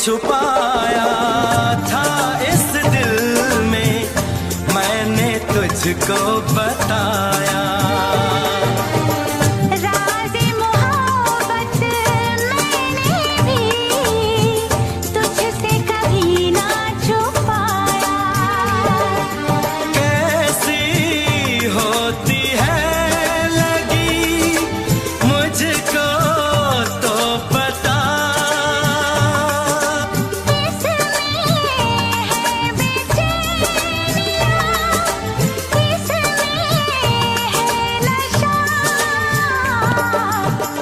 छुपाया था इस दिल में, मैंने तुझको बताया।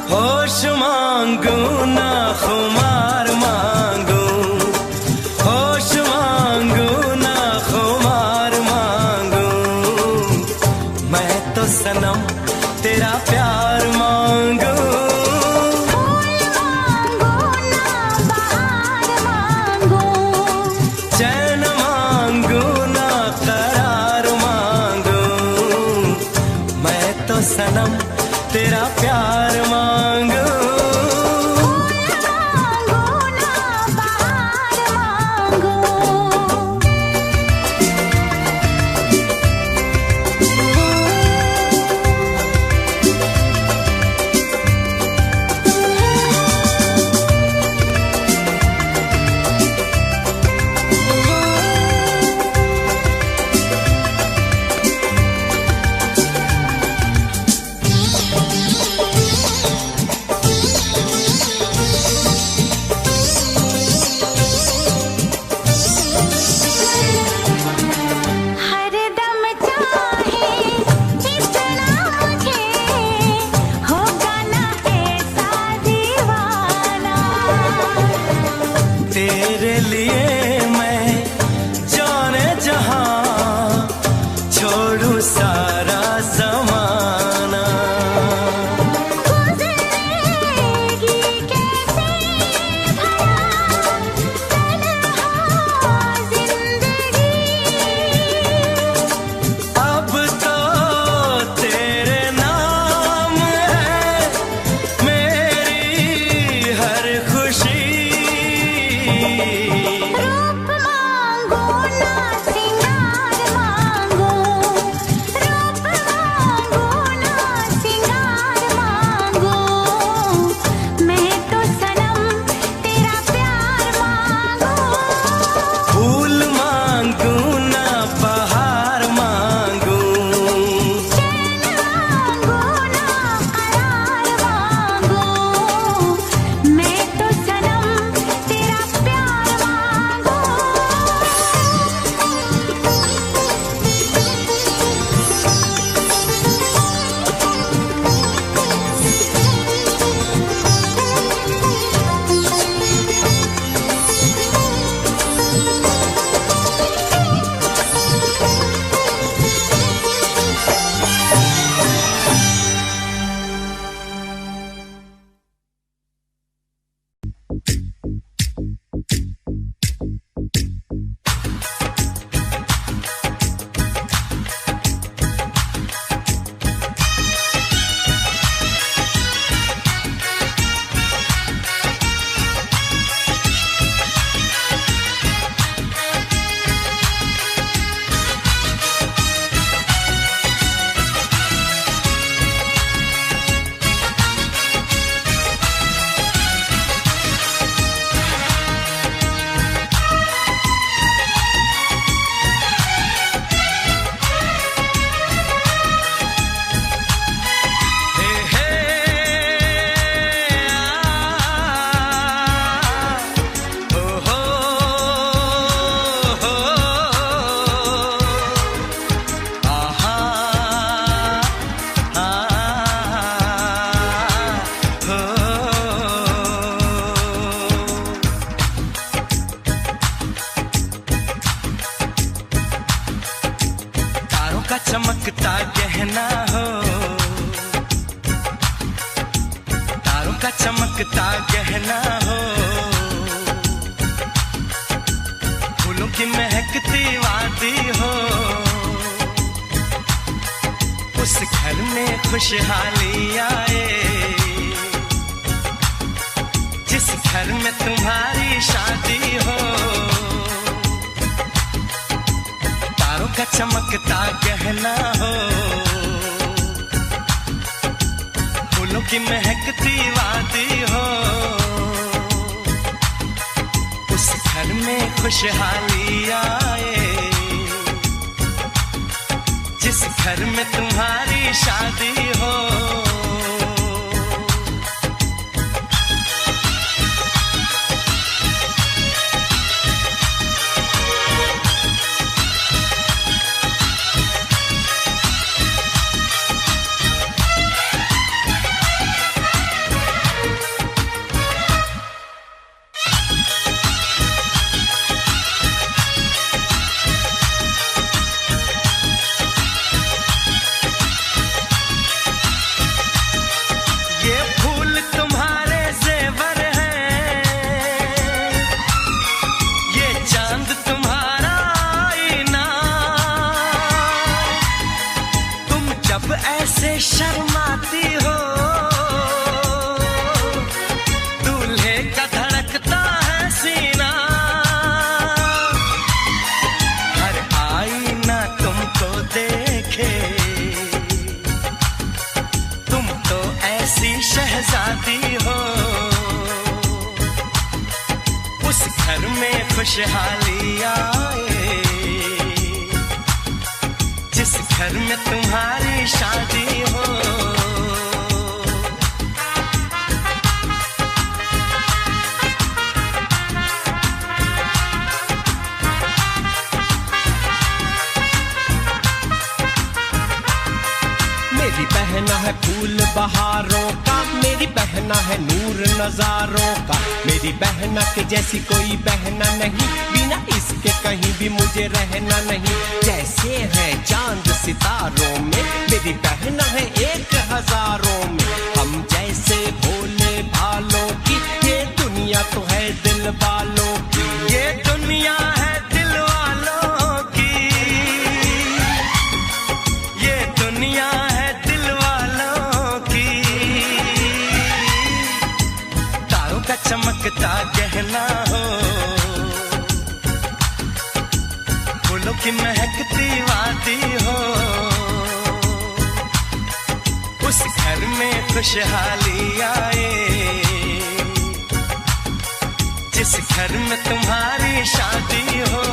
होश मांगू ना खुमार मांगू, होश मांगू ना खुमार मांगू, मैं तो सनम तेरा प्यार मांगू। चैन मांगू ना करार मांगू, मैं तो सनम तेरा प्यार मांगू। तेरे लिए मैं जाने जहां छोड़ू सारा ज़माना। गुज़रेगी कैसे भला तन्हा ज़िंदगी, अब तो तेरे नाम है मेरी हर खुशी। रूप मांगो ना सिंगार मांगो, रूप मांगो ना सिंगार मांगो, मैं तो सनम तेरा प्यार मांगो। फूल मांगू ना बहार मांगू, चैन मांगो ना करार मांगो, मैं तो सनम तेरा प्यार मांगो। का चमकता गहना हो, तारों का चमकता गहना हो, फूलों की महकती वादी हो, उस घर में खुशहाली आए जिस घर में तुम्हारी शादी हो। तारों का चमकता गहना हो, फूलों की महकती वादी हो। उस घर में खुशहाली आए जिस घर में तुम्हारी शादी हो। ऐसे शर्माती हो, दूल्हे का धड़कता है सीना। हर आईना तुमको देखे, तुम तो ऐसी शहजादी हो। उस घर में खुशहाली आए जिस घर में तुम्हारी शादी हो। मेरी बहना है फूल बहारों का, मेरी बहना है नूर नजारों का। मेरी बहना के जैसी कोई बहना नहीं, बिना इसके कहीं भी मुझे रहना नहीं। जैसे है चांद सितारों में, मेरी बहना है एक हजारों में। हम जैसे भोले भालों की, ये दुनिया तो है दिल वालों की। ये दुनिया है दिल वालों की, ये दुनिया है दिल वालों की। तारों का चमकता गहना हो, फूलों की महकती वादी हो। उस घर में खुशहाली आए जिस घर में तुम्हारी शादी हो।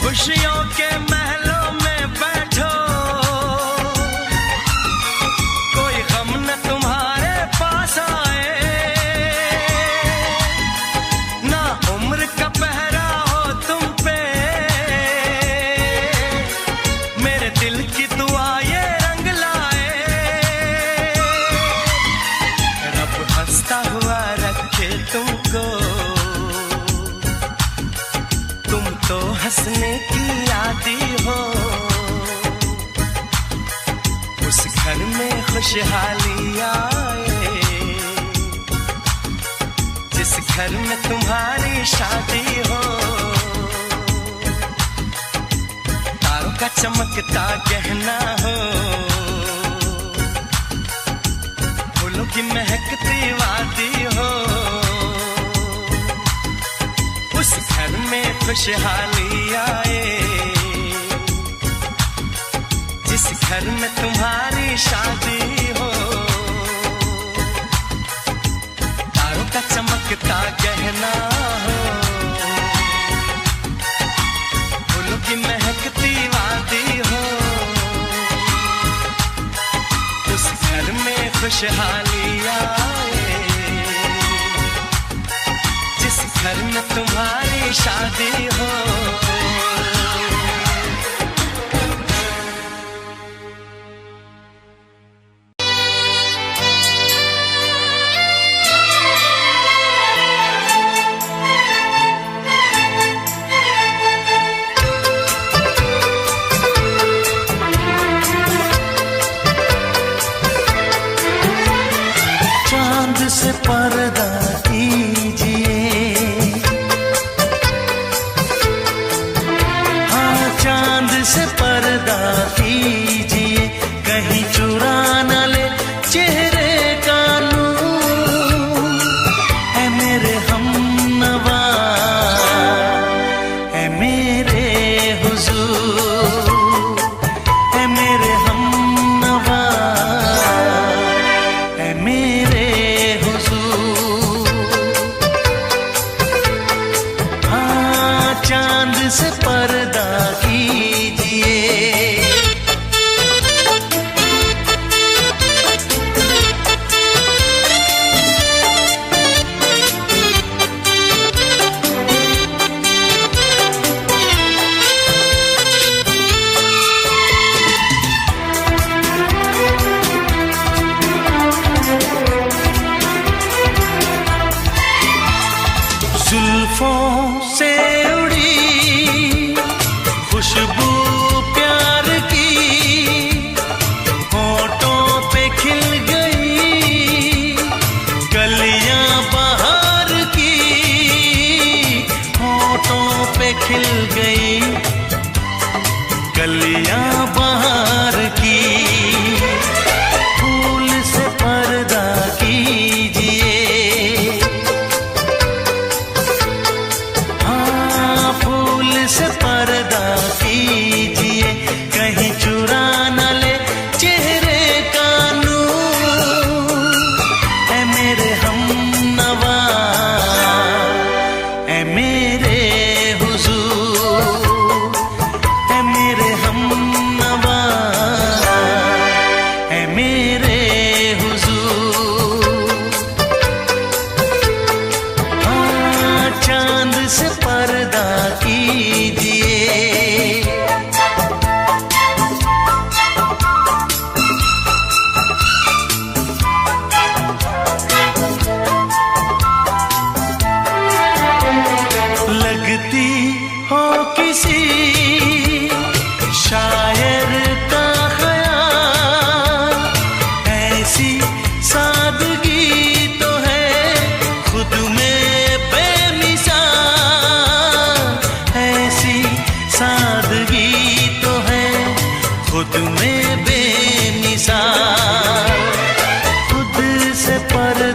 खुशियों के महलों में बैठो, कोई गम न तुम्हारे पास आए। ना उम्र का पहरा हो तुम पे, मेरे दिल की दुआ ये रंग लाए। रब हंसता हुआ रखे तुमको, तुम तो हंसने की आदी हो। उस घर में खुशहाली आए जिस घर में तुम्हारी शादी हो। तारों का चमकता गहना हो, फूलों की महकती वादी हो। उस घर में खुशहाली आए जिस घर में तुम्हारी शादी हो। तारों का चमकता गहना हो, फूलों की महकती वादी हो। उस घर में खुशहाली आए जिस घर में तुम्हारी शादी हो। चांद से पर्दा कीजिए,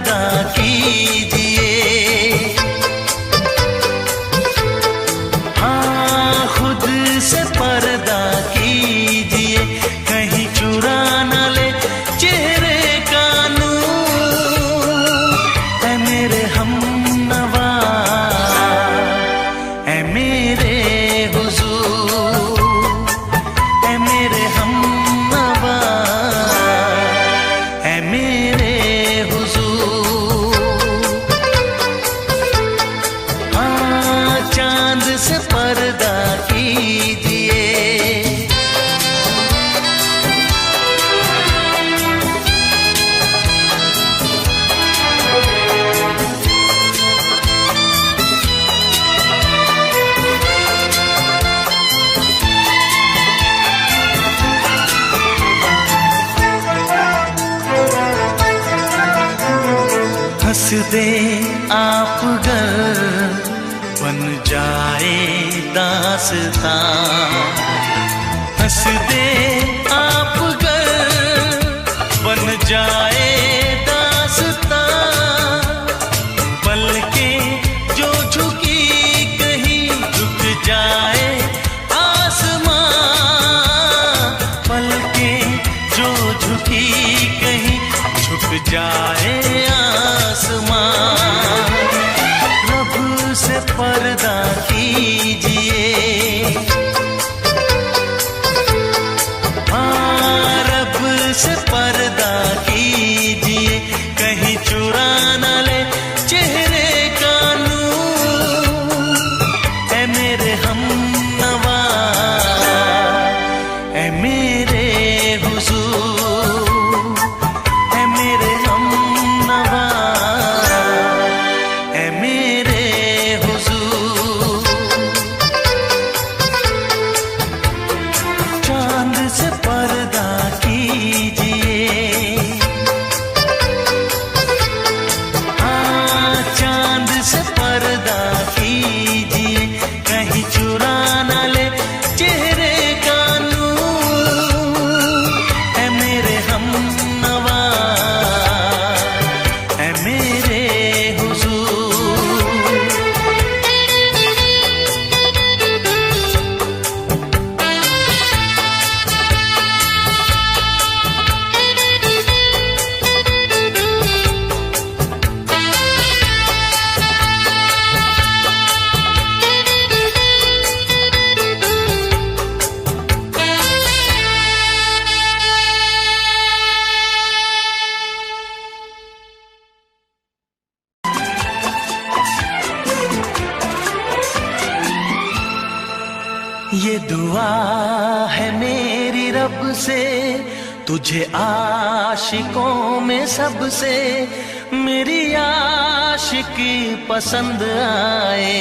पर्दा कीजिए। हाँ, खुद से पर्दा कीजिए, कहीं चुरा न ले चेहरे का नूर। ऐ मेरे हमनवा, ऐ मेरे हुजूर, ऐ मेरे हमनवा, ऐ मेरे हुजूर। हाँ, चांद से पर्दा कीजिए। हंस दे आप गर बन जाए दास्तां। हंस दे आप गर बन जाए दास्तां। पलकें जो झुकी कहीं झुक जाए आसमां। पलकें जो झुकी कहीं झुक जाए आसमां। रब से पर्दा कीजिए। हाँ, रब से पर्दा कीजिए, कहीं चुरा न ले चेहरे का नूर। ऐ मेरे हमनवा, ऐ मेरे हुजूर, ऐ मेरे हमनवा, ऐ मेरे हुजूर। चांद से पर्दा कीजिए। हाँ, चांद से पर्दा कीजिए, कहीं चुरा न ले चेहरे का नूर। ऐ मेरे हमनवा, ऐ मेरे हुजूर। ये दुआ है मेरी रब से, तुझे आशिकों में सबसे मेरी आशिकी पसंद आए।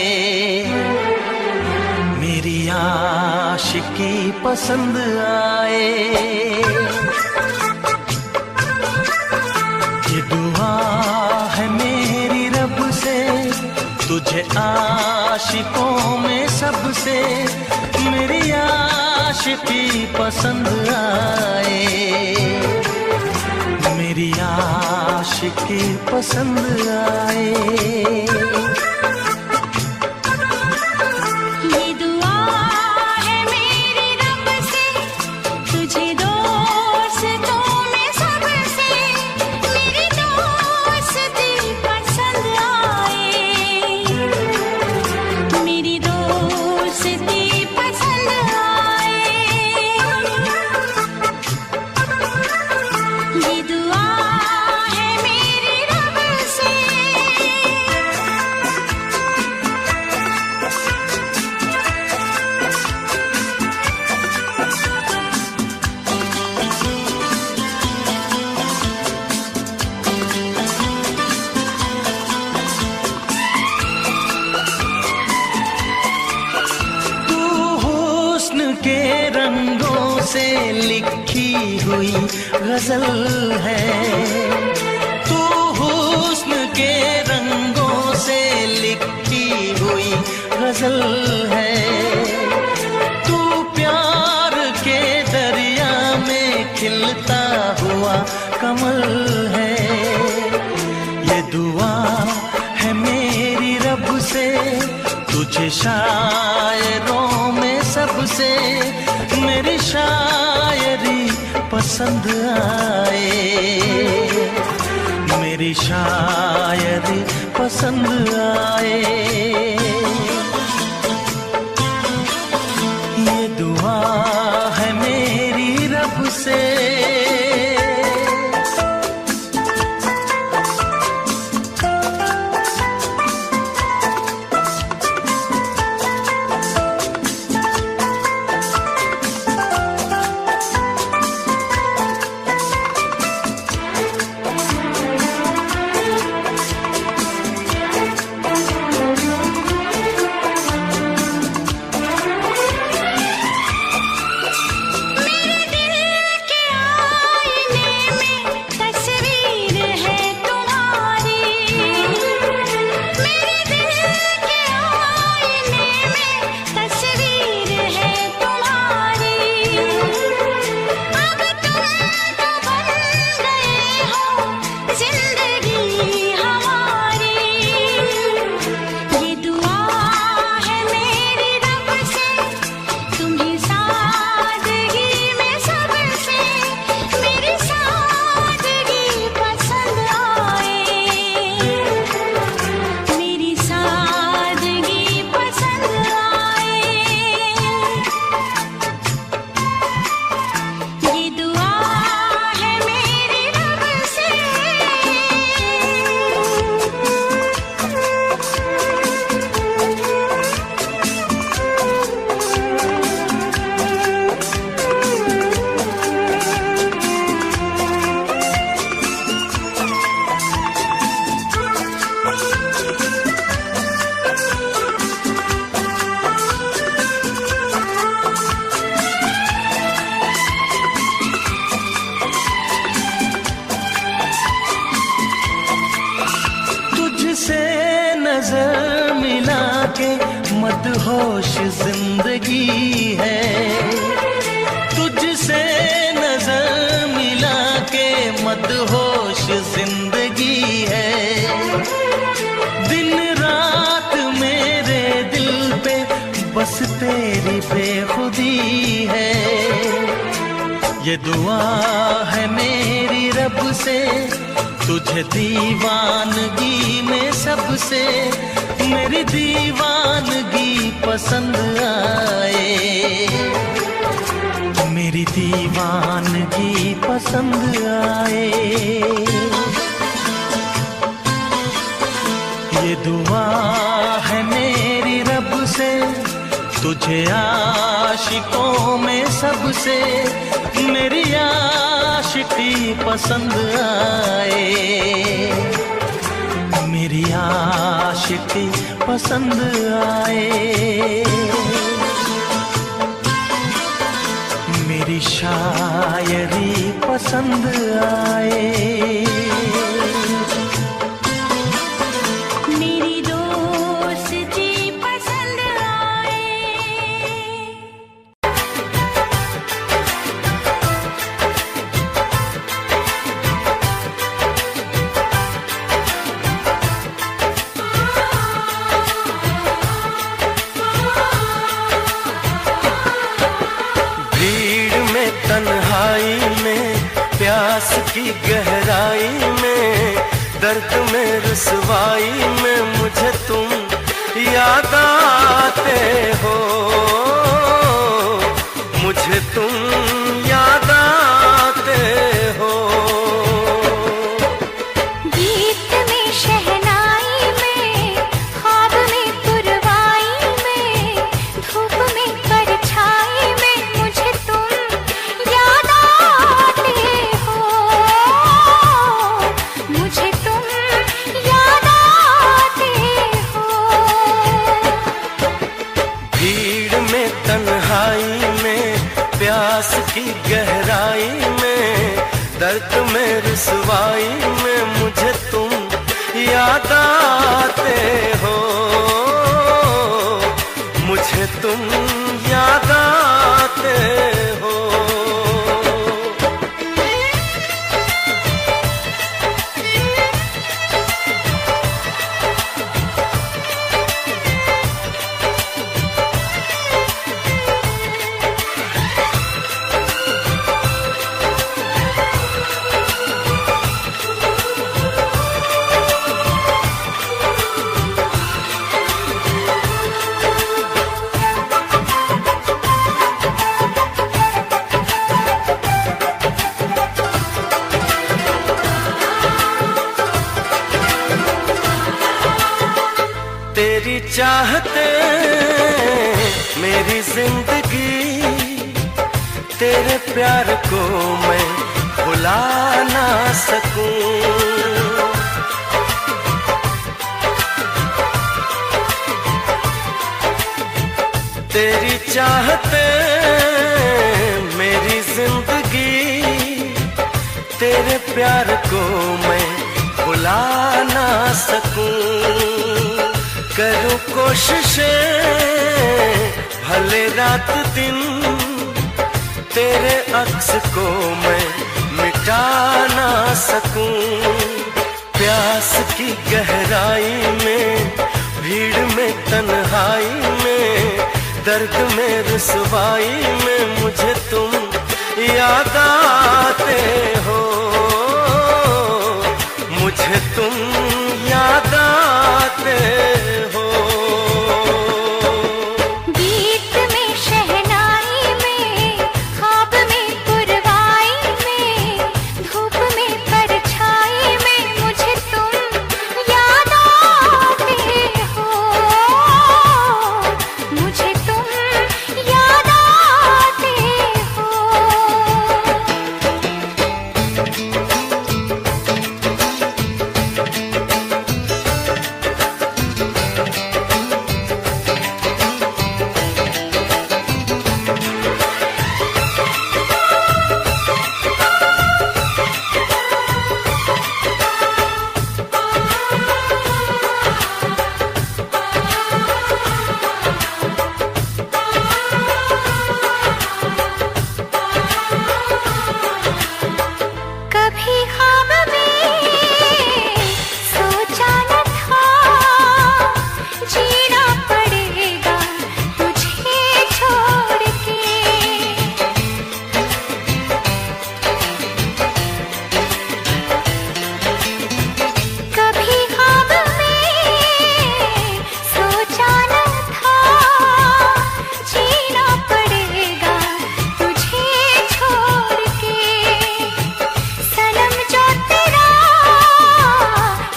मेरी आशिकी पसंद आए। ये दुआ है मेरी रब से, तुझे आशिकों में सबसे मेरी आशिकी पसंद आए। मेरी आशिकी पसंद आए। ये दुआ है मेरी रब से, तुझे दोस्तों में सबसे मेरी दोस्ती पसंद आए। मेरी दोस्ती पसंद आए। ये दुआ है मेरी रब से। तू हुस्न के रंगों से लिखी हुई गजल है। तू हुस्न के रंगों से लिखी हुई गजल है। तू प्यार के दरिया में खिलता हुआ कमल है। ये तुझे शायरों में सबसे मेरी शायरी पसंद आए, मेरी शायरी पसंद आए। ये दुआ है मेरी रब से, नजर मिला के मदहोश जिंदगी है, तुझसे नजर मिला के मदहोश जिंदगी है। दिन रात मेरे दिल पे बस तेरी बेखुदी है। ये दुआ है मेरी रब से, तुझे दीवानगी में सबसे मेरी दीवानगी पसंद आए, मेरी दीवानगी पसंद आए। ये दुआ है मेरी रब से, तुझे आशिकों में सबसे मेरी आशिकी पसंद आए, मेरी आशिकी पसंद आए। मेरी शायरी पसंद आए। की गहराई में, दर्द में, रुसवाई में मुझे तुम याद आते हो, मुझे तुम याद आते हो। गीत में, शहनाई में, ख्वाब में, पुरवाई में, धूप में, परछाई में मुझे तुम याद आते हो, मुझे तुम याद आते हो। भीड़ में, तन्हाई में, प्यास की गहराई में, दर्द में, रुसवाई में मुझे तुम याद आते हो, मुझे तुम याद आते हो। तेरी चाहते मेरी जिंदगी, तेरे प्यार को मैं भुला ना सकूं। तेरी चाहते मेरी जिंदगी, तेरे प्यार को मैं भुला ना सकूं। करूं कोशिशें भले रात दिन, तेरे अक्स को मैं मिटा ना सकूं। प्यास की गहराई में, भीड़ में तन्हाई में, दर्द में रुसवाई में मुझे तुम याद आते हो, मुझे तुम याद आते हो। गीत में शहनाई में, ख्वाब में पुरवाई में, धूप में परछाई में मुझे तुम याद आते हो, मुझे तुम याद आते हो। कभी ख्वाब में सोचा न था, जीना पड़ेगा तुझे छोड़ के। कभी ख्वाब में सोचा न था, जीना पड़ेगा तुझे छोड़ के। सनम जो तेरा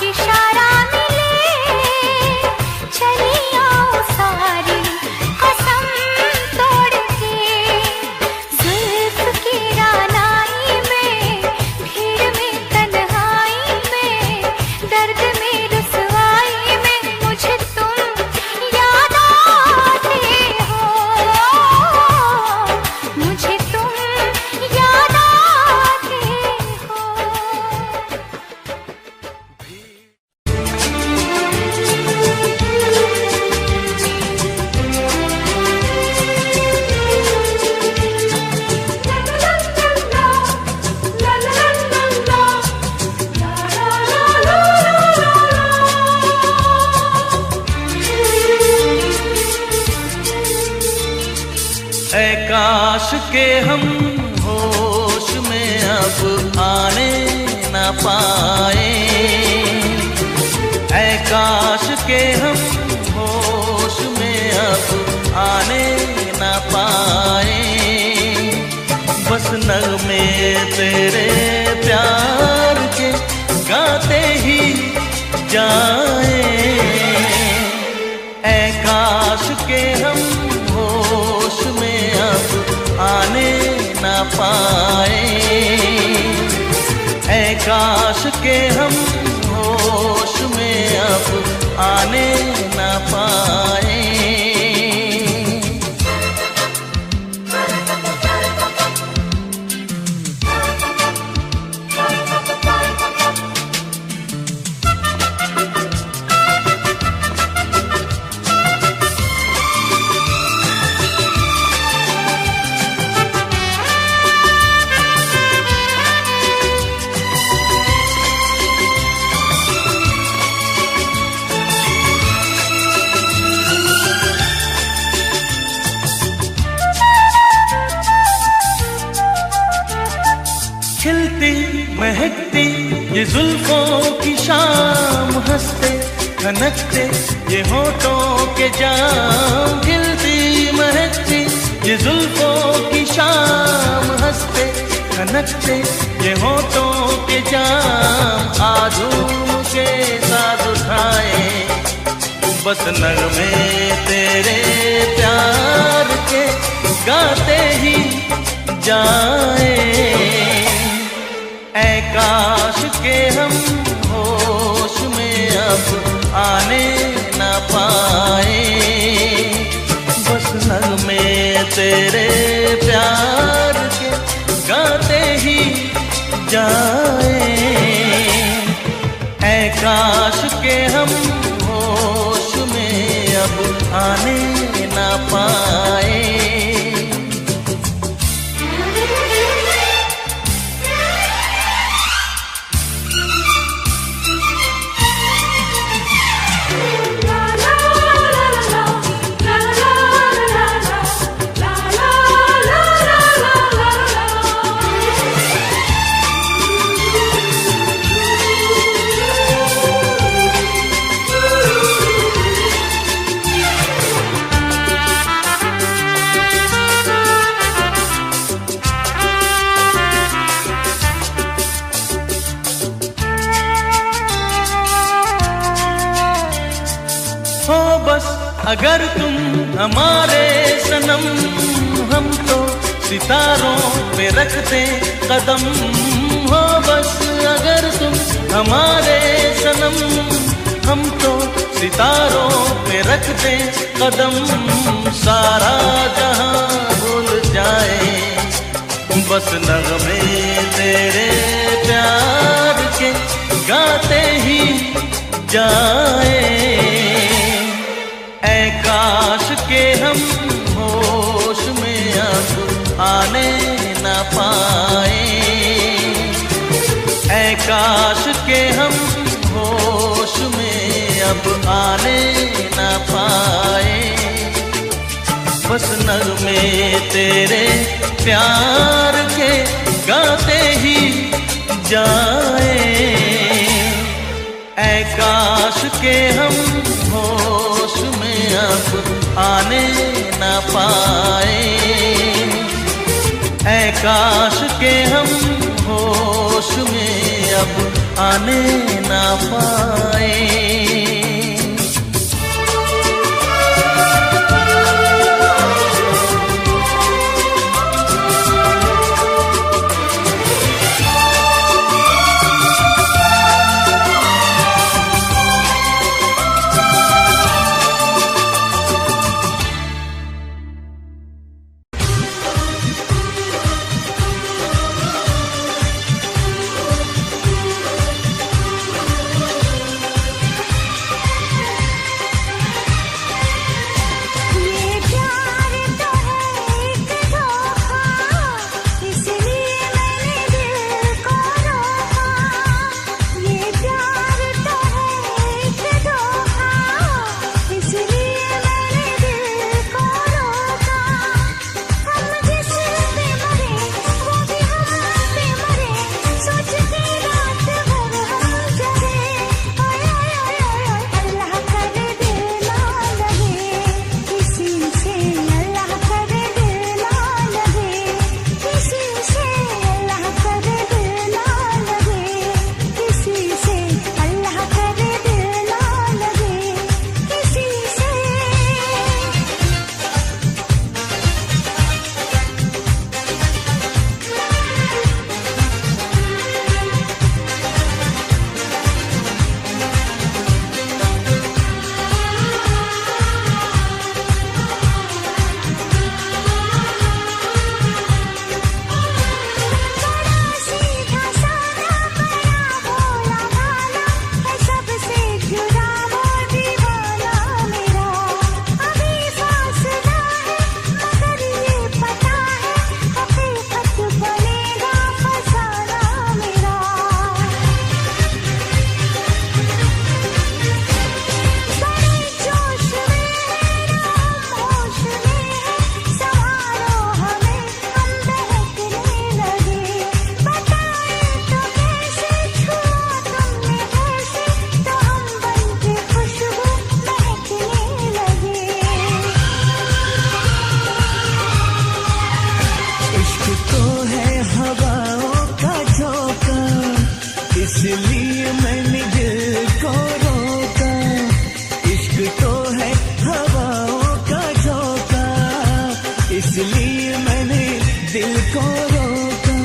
इशारा मिले, चली आओ सारी कसम तोड़ के। जुल्फ की रानाई में, भीड़ में तन्हाई में, दर्द में रुसवाई में मुझे तुम याद आते हो, मुझे तुम याद आते हो। ऐ काश के हम होश में अब आने न पाए, ऐ काश के हम होश में अब आने न पाए। बस नगमे तेरे प्यार के गाते ही जाए, ऐ काश के हम होश में अब आने न पाए, ऐ काश के हम होश में अब आने न पाए। खिलती महकती ये जुल्फों की शाम, हंसते खनकते ये होठों के जाम। खिलती महकती ये जुल्फों की शाम, हंसते खनकते ये होठों के जाम। आधूम के साथ उठाए बस नगमे तेरे प्यार के गाते ही जाए। ऐ काश के हम होश में अब आने न पाए। बस नगमे तेरे प्यार के गाते ही जाए। ऐ काश के हम होश में अब आने न पाए। हो बस अगर तुम हमारे सनम, हम तो सितारों पे रखते कदम। हो बस अगर तुम हमारे सनम, हम तो सितारों पे रखते कदम। सारा जहां भूल जाए, बस नगमे तेरे प्यार के गाते ही जाए। ऐ काश के हम होश में अब आने न पाए। ऐ काश के हम होश में अब आने न पाए। बस नगमे तेरे प्यार के गाते ही जाए। ऐ काश के हम होश में अब आने न पाए। ऐ काश के हम होश में अब आने न पाए। किसको रोका।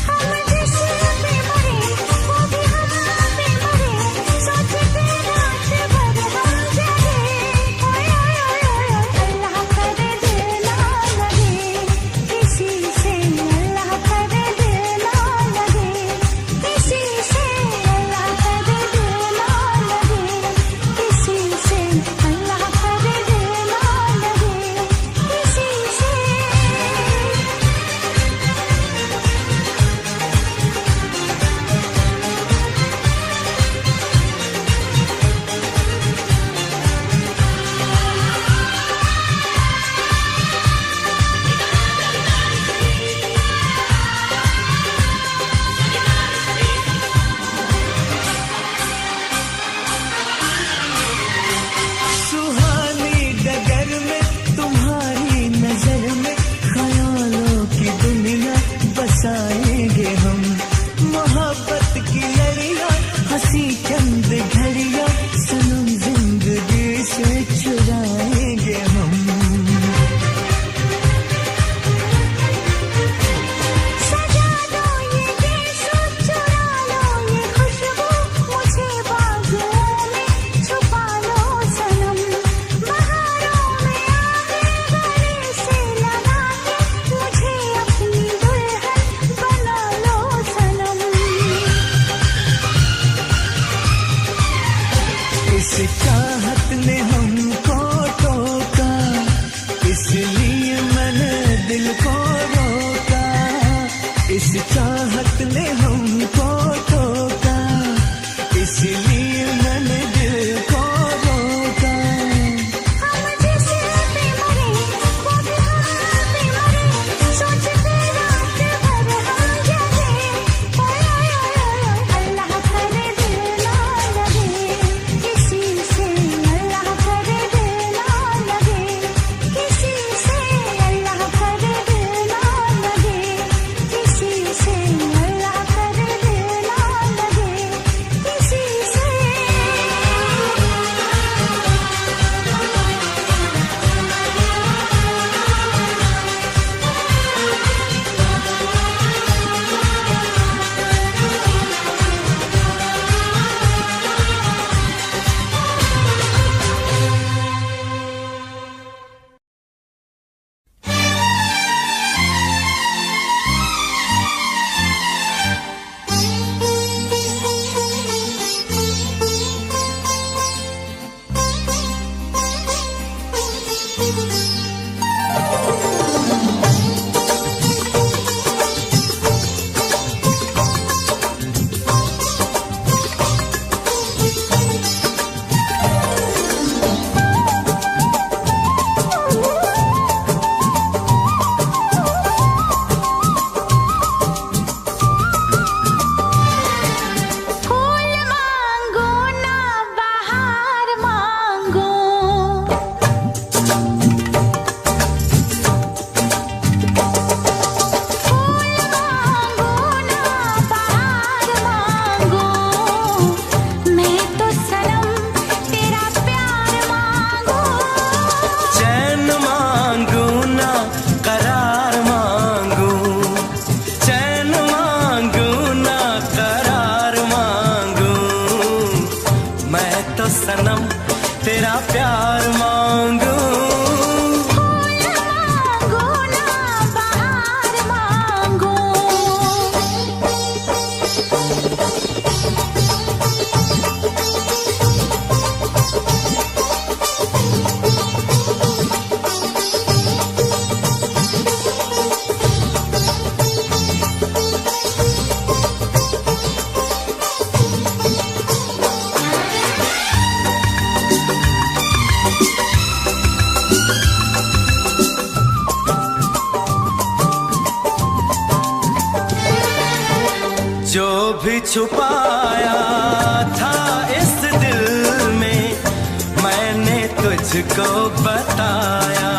हम जिस पे मरे वो भी हम पे मरे, सोचते रात भर हम जगे। ओए ओए ओए ओए, अल्लाह करे दिल ना लगे किसी से, अल्लाह करे दिल ना लगे किसी से, अल्लाह करे दिल ना लगे किसी से, अल्लाह करे दिल ना लगे किसी से। सुहानी डगर में तुम्हारी नजर में ख्यालों की दुनिया बसाएंगे हम। मोहब्बत की लड़ियां हंसी चंद घड़ियां सनम जिंदगी से चुराएंगे हम। सजा दो ये देश, चुरा लो ये खुशबू, मुझे बाजुओं में छुपा लो सनम। बहारों में आगे गले से लगा के मुझे अपनी दुल्हन बना लो सनम। इस चाहत ने हमको टोका, इसलिए मैंने दिल को रोका। इस चाहत ने हमको टोका, इसलिए मैंने दिल को रोका। हम जिस पे मरे वो भी हम पे मरे, सोचते रात भर हम जगे। ओए ओए ओए ओए, अल्लाह करे दिल ना लगे किसी से, अल्लाह करे दिल ना लगे किसी से, अल्लाह करे दिल ना लगे किसी से, अल्लाह करे दिल ना लगे किसी से। फूल मांगो ना बहार मांगो, फूल मांगो ना बहार मांगो, मैं तो सनम तेरा प्यार मांगू। चैन मांगू ना करार मांगू, चैन मांगू ना करार मांगू, मैं तो सनम तेरा प्यार मांगू। फूल मांगो ना बहार मांगो। जो भी छुपाया था इस दिल में मैंने तुझको बताया।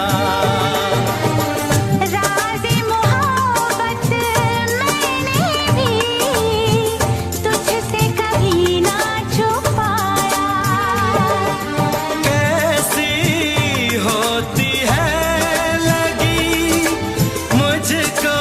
राज़े मोहब्बत मैंने भी तुझसे कभी ना छुपाया। कैसी होती है लगी मुझको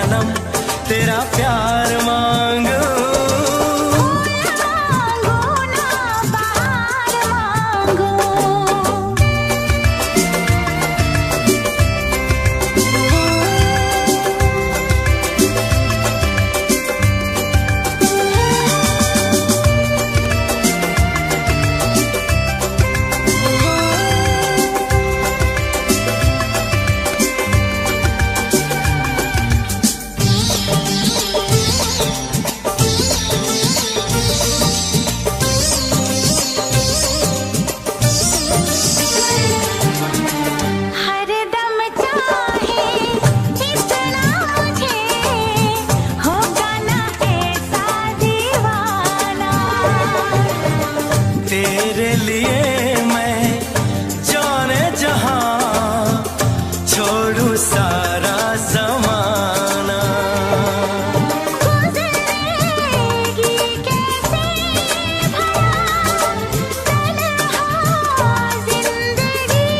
सनम तेरा प्यार मांगू। मांगो ना बहार मांगो। हर दम चाहे इतना मुझे होगा ना ऐसा दीवाना। तेरे लिए मैं जाने जहां छोड़ू सारा जमाना। गुजरेगी कैसे भला तन्हा जिंदगी।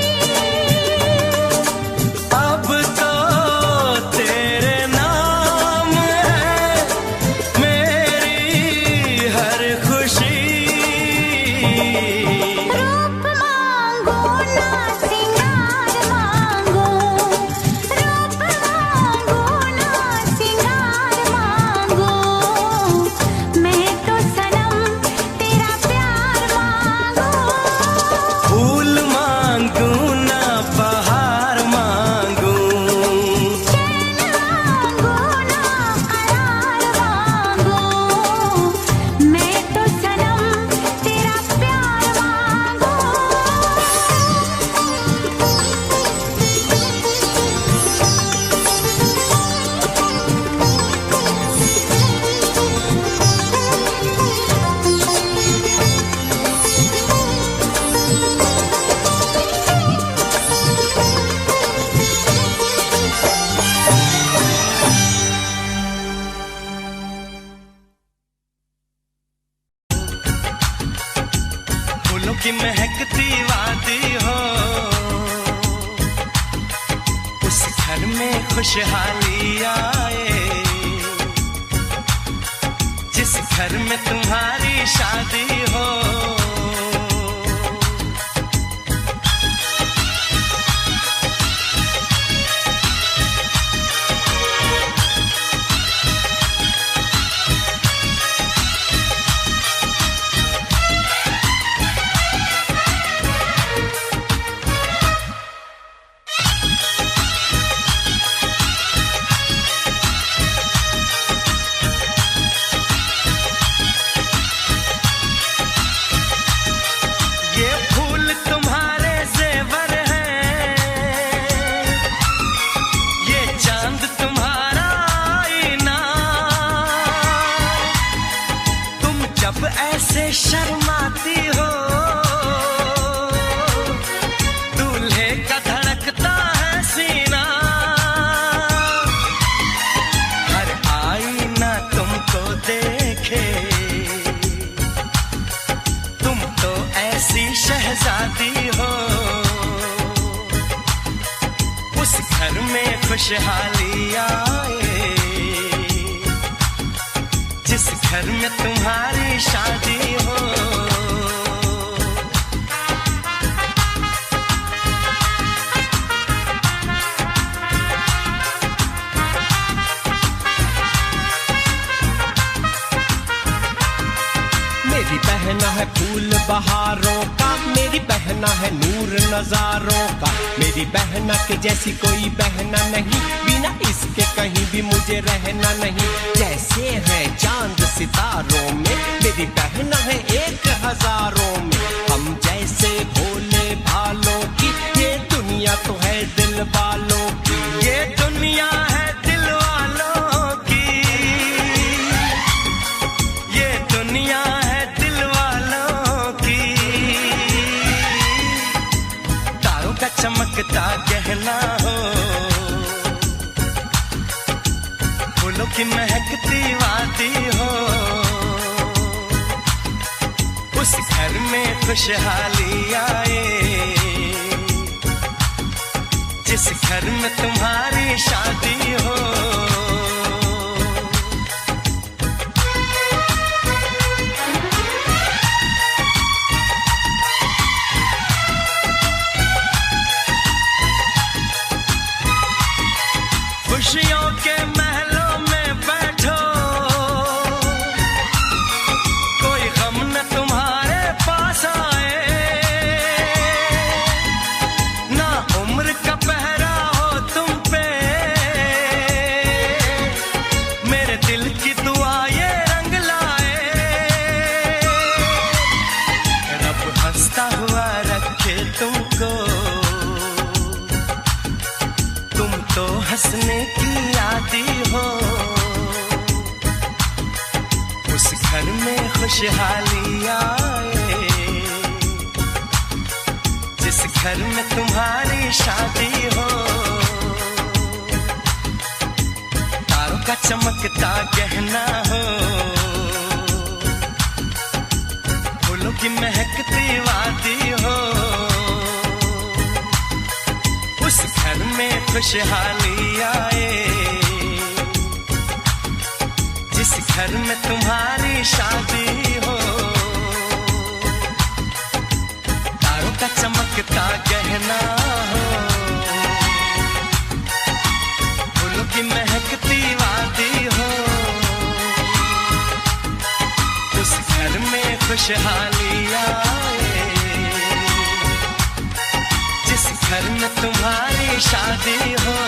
अब तो तेरे नाम है मेरी हर खुशी। रूप मांगो ना सिंगार मांगो। रूप मांगो ना सिंगार मांगो। मैं तो सनम तेरा प्यार मांगो। फूल मांगू ना बहार मांगू। चैन मांगो ना करार मांगो। मैं तो सनम तेरा प्यार मांगो। फूलों की महकती वादी हो, उस घर में खुशहाली आए। जिस घर में तुम्हारी शादी हो, ये फूल तुम्हारे जेवर हैं, ये चांद तुम्हारा आईना। तुम जब ऐसे शर्माती हो, दूल्हे का धड़कता है सीना। हर आईना तुमको देखे, तुम तो ऐसी शहजादी हो। उस घर में खुशहाली आए, जिस घर में तुम्हारी शादी हो। मेरी बहना है फूल बहारों का, मेरी बहना है नूर नजारों का। मेरी बहना के जैसी कोई बहना नहीं, बिना इसके कहीं भी मुझे रहना नहीं। जैसे है चांद सितारों में, मेरी बहना है 1000 में। हम जैसे भोले भालों की, ये दुनिया तो है दिल वालों की। ये दुनिया है दिल वालों की, ये दुनिया है दिल वालों की। तारों का चमकता गहना हो, फूलों की महकती वादी हो। उस घर में खुशहाली आए, जिस घर में तुम्हारी शादी हो। हंसने की आदि हो, उस घर में खुशहाली आए, जिस घर में तुम्हारी शादी हो। तारों का चमकता गहना हो, फूलों की महकती वादी हो, उस घर में खुशहाली आए, जिस घर में तुम्हारी शादी हो। तारों का चमकता गहना हो, फूलों की महकती वादी हो, उस घर में खुशहाली आए, जिस घर में तुम्हारी शादी हो।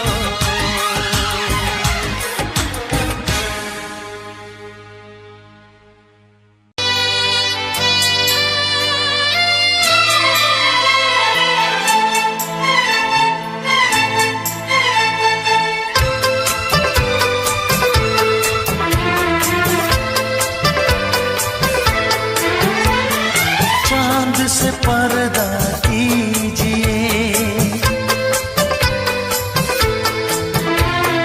चांद से पर्दा कीजिए,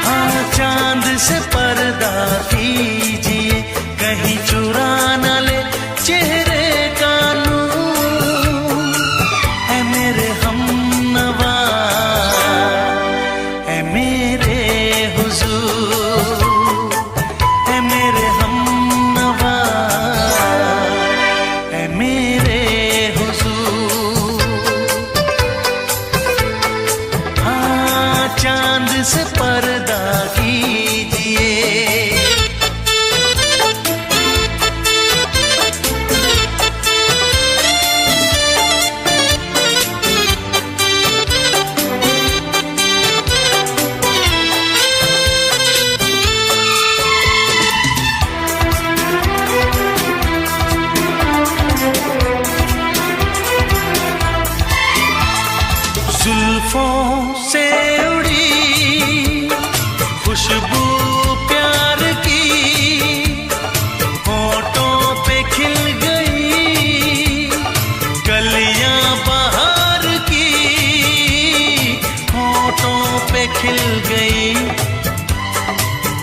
हाँ चांद से पर्दा कीजिए, कहीं चुरा न ले चेहरे का नूर। है मेरे हमनवा, है मेरे हुजूर, है मेरे हमनवा, है मेरे चांद से पर्दा कीजिए। जुल्फों से उड़ी खुशबू प्यार की, होठों पे खिल गई कलियां बहार की, होठों पे खिल गई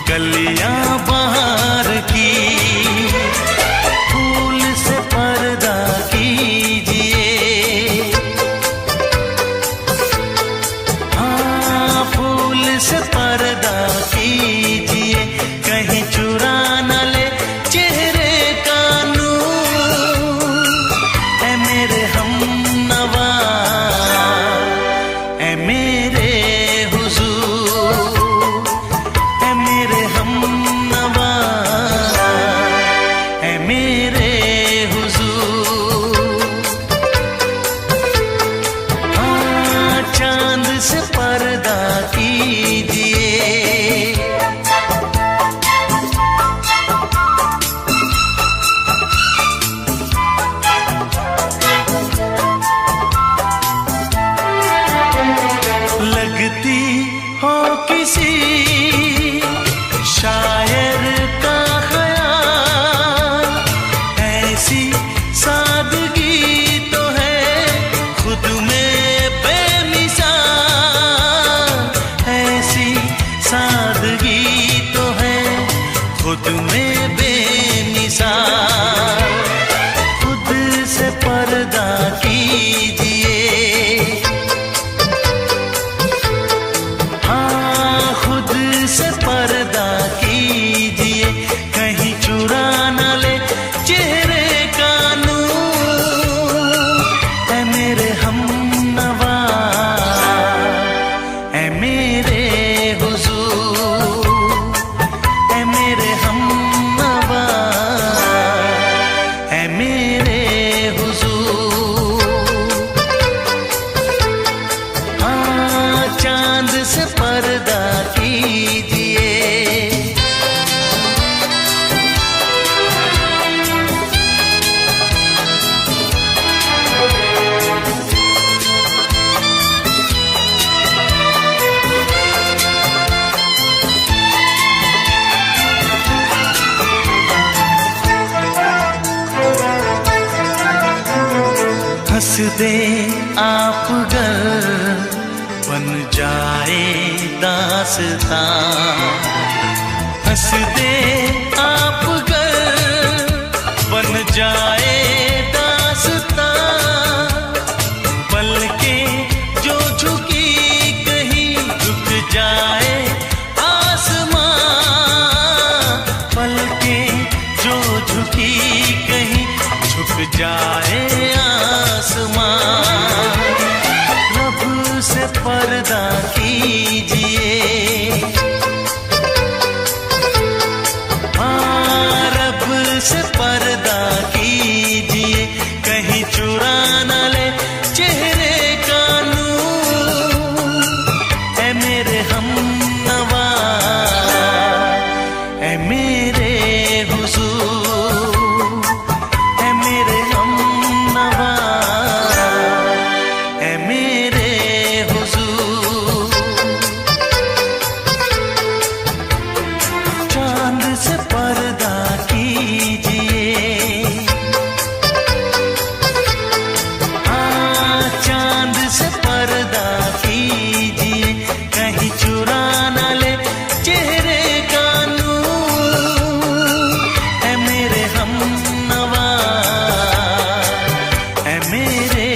कलियां बहार की। फूल से पर्दा कीजिए, से पर्दा कीजिए, कहीं चुरा न ले चेहरे का नूर। है मेरे हमनवा, है मेरे हुजूर, है मेरे हमनवा, है मेरे हुजूर। हाँ चांद से पर्दा कीजिए। लगती हो किसी शायर का ख़याल, ऐसी सादगी तो है खुद में बेमिसाल, ऐसी सादगी तो है खुद में बेमिसाल। खुद से पर्दा कीजिए, हाँ खुद से पर्दा कीजिए, दे आप गर बन जाए दास्तां, हंस दे आप गर बन जाए दास्तां, पलकें जो झुकी कहीं झुक जाए आसमां, पलकें जो झुकी कहीं झुक जाए आसमां, रब से पर्दा कीजिए, हाँ रब से पर्दा कीजिए, कहीं चुरा न ले चेहरे का नूर, ऐ मेरे हमनवा, ऐ मेरे हुजूर, ऐ मेरे हमनवा, ऐ मेरे हुजूर। चांद से पर्दा कीजिए, हाँ चांद से पर्दा कीजिए, कहीं चुरा न ले चेहरे का नूर, ऐ मेरे हमनवा, ऐ मेरे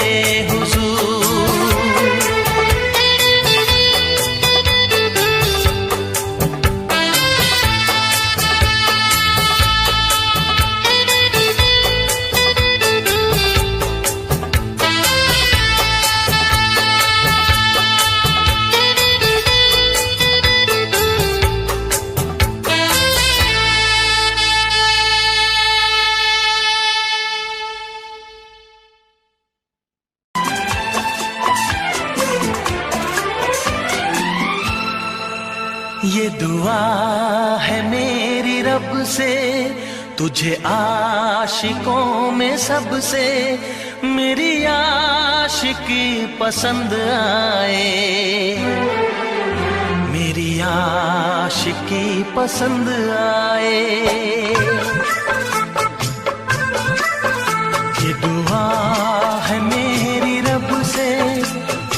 हुजूर। ये दुआ है मेरी रब से, तुझे आशिकों में सबसे मेरी आशिकी पसंद आए, मेरी आशिकी पसंद आए। ये दुआ है मेरी रब से,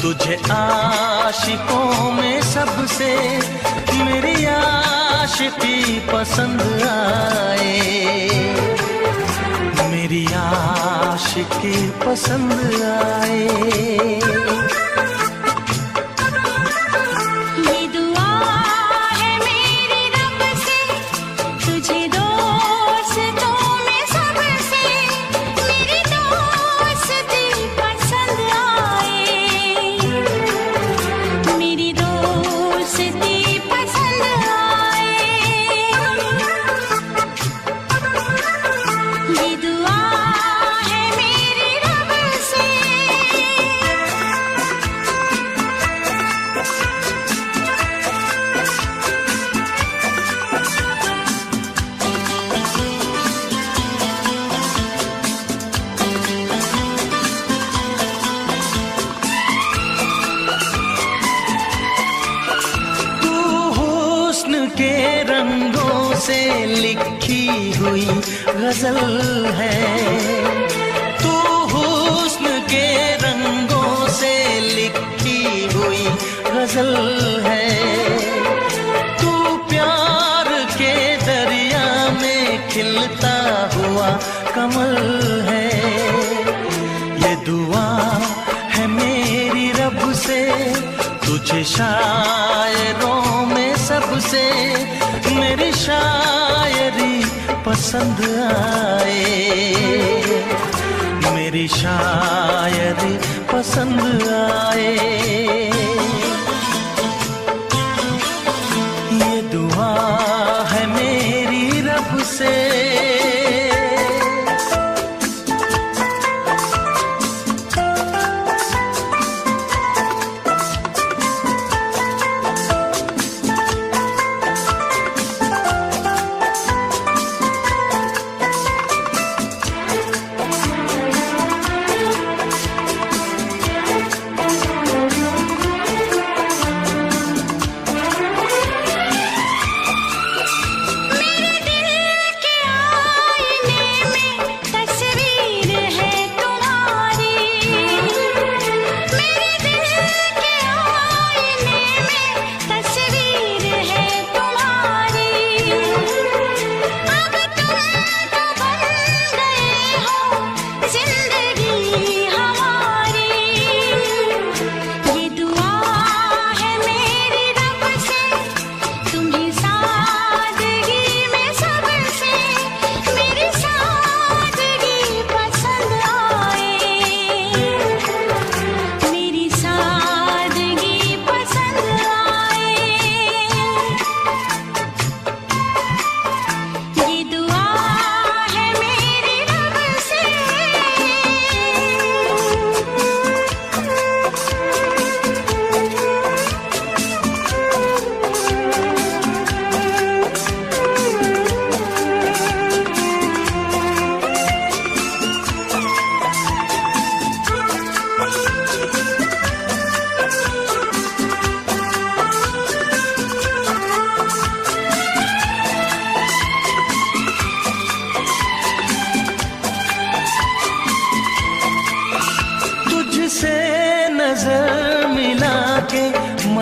तुझे आशिकों में सबसे मेरी आशिकी पसंद आए, मेरी आशिकी पसंद आए। ये दुआ है मेरी रब से, तुझे दोस्तों में सबसे मेरी दोस्ती पसंद आए, मेरी दोस्ती पसंद आए। ये दुआ है मेरी रब से। तू हुस्न के रंगों से लिखी हुई गजल है, तू हुस्न के रंगों से लिखी हुई गजल है, तू प्यार के दरिया में खिलता हुआ कमल है। ये दुआ है मेरी रब से, तुझे शायरों में सबसे मेरी शायरी पसंद आए, मेरी शायरी पसंद आए। ये दुआ है मेरी रब से।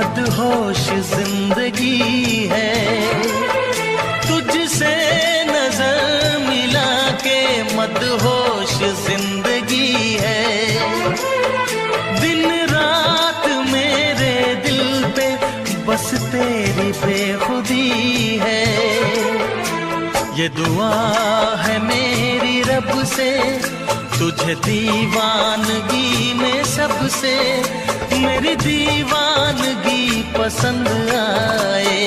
मदहोश जिंदगी है, तुझसे नजर मिला के मदहोश जिंदगी है। दिन रात मेरे दिल पे बस तेरी बेखुदी है। ये दुआ है मेरी रब से, तुझे दीवानगी में सबसे मेरी दीवानगी पसंद आए,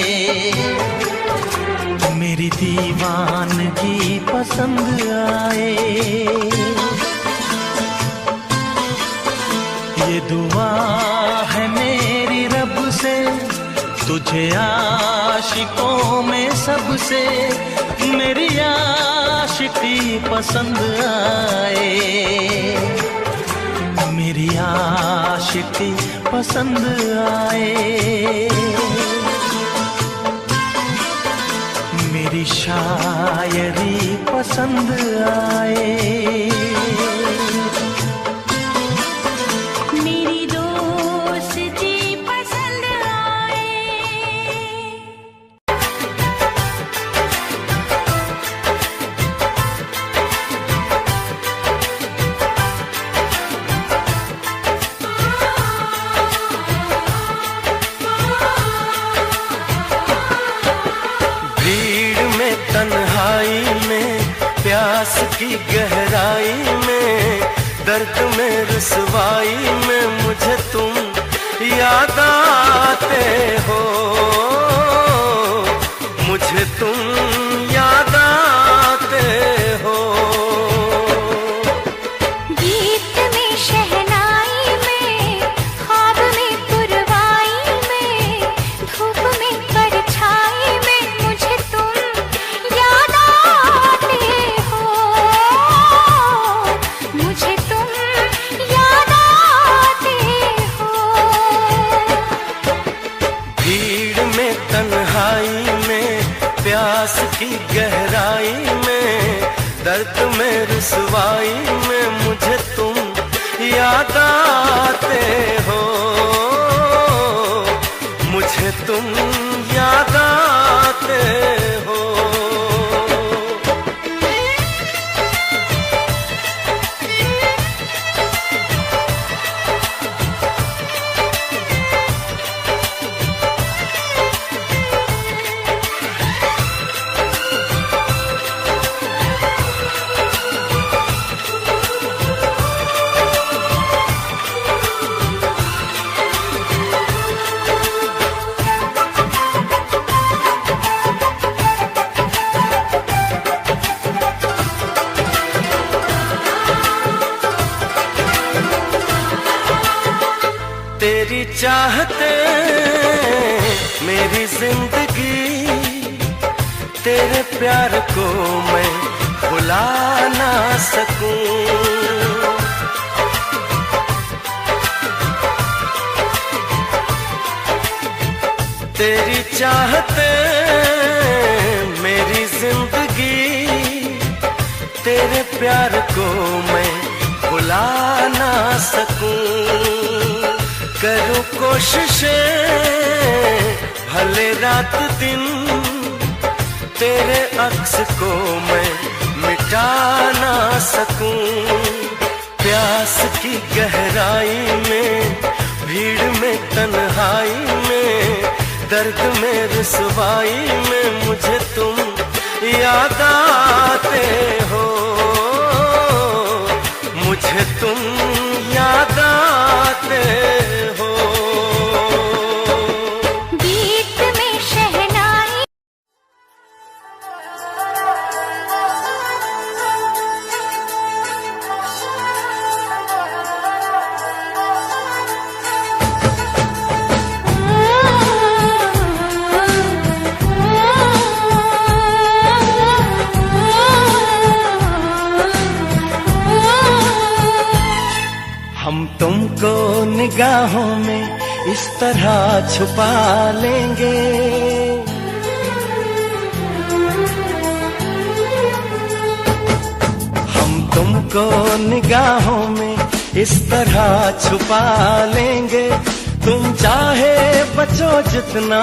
मेरी दीवानगी पसंद आए। ये दुआ है मेरी रब से, तुझे आशिकों में सबसे मेरी आशिकी पसंद आए, मेरी आशिकी पसंद आए। मेरी शायरी पसंद आए, मेरी दोस्ती पसंद आए। भीड़ में तन्हाई में प्यास की गहराई में दर्द में रुसवाई में मुझे तुम याद आते हो, मुझे तुम याद आते हो। गीत में शहनाई में, ख्वाब में पुरवाई में, धूप में परछाई में मुझे तुम याद आते हो, मुझे तुम याद आते हो। भीड़ में तन्हाई में प्यास की गहराई में दर्द में रुसवाई में मुझे तुम याद आते हो, मुझे तुम याद आते हो। तेरी चाहते मेरी जिंदगी, तेरे प्यार को मैं भुला ना सकूं। तेरी चाहते मेरी जिंदगी, तेरे प्यार को मैं भुला ना सकूं। करूं कोशिशें भले रात दिन, तेरे अक्स को मैं मिटा ना सकूं। प्यास की गहराई में, भीड़ में तन्हाई में, दर्द में रुसवाई में मुझे तुम याद आते हो, मुझे तुम याद आते हो। गीत में शहनाई हम तुमको निगाहों में इस तरह छुपा लेंगे, हम तुमको निगाहों में इस तरह छुपा लेंगे। तुम चाहे बचो जितना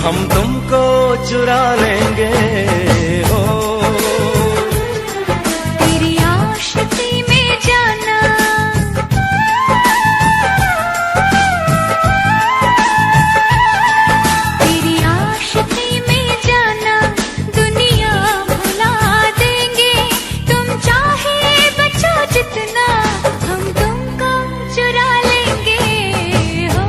हम तुमको चुरा लेंगे हो। तेरी आशिकी में जाना, तेरी आशिकी में जाना दुनिया भुला देंगे। तुम चाहे बचो जितना हम तुमको चुरा लेंगे हो।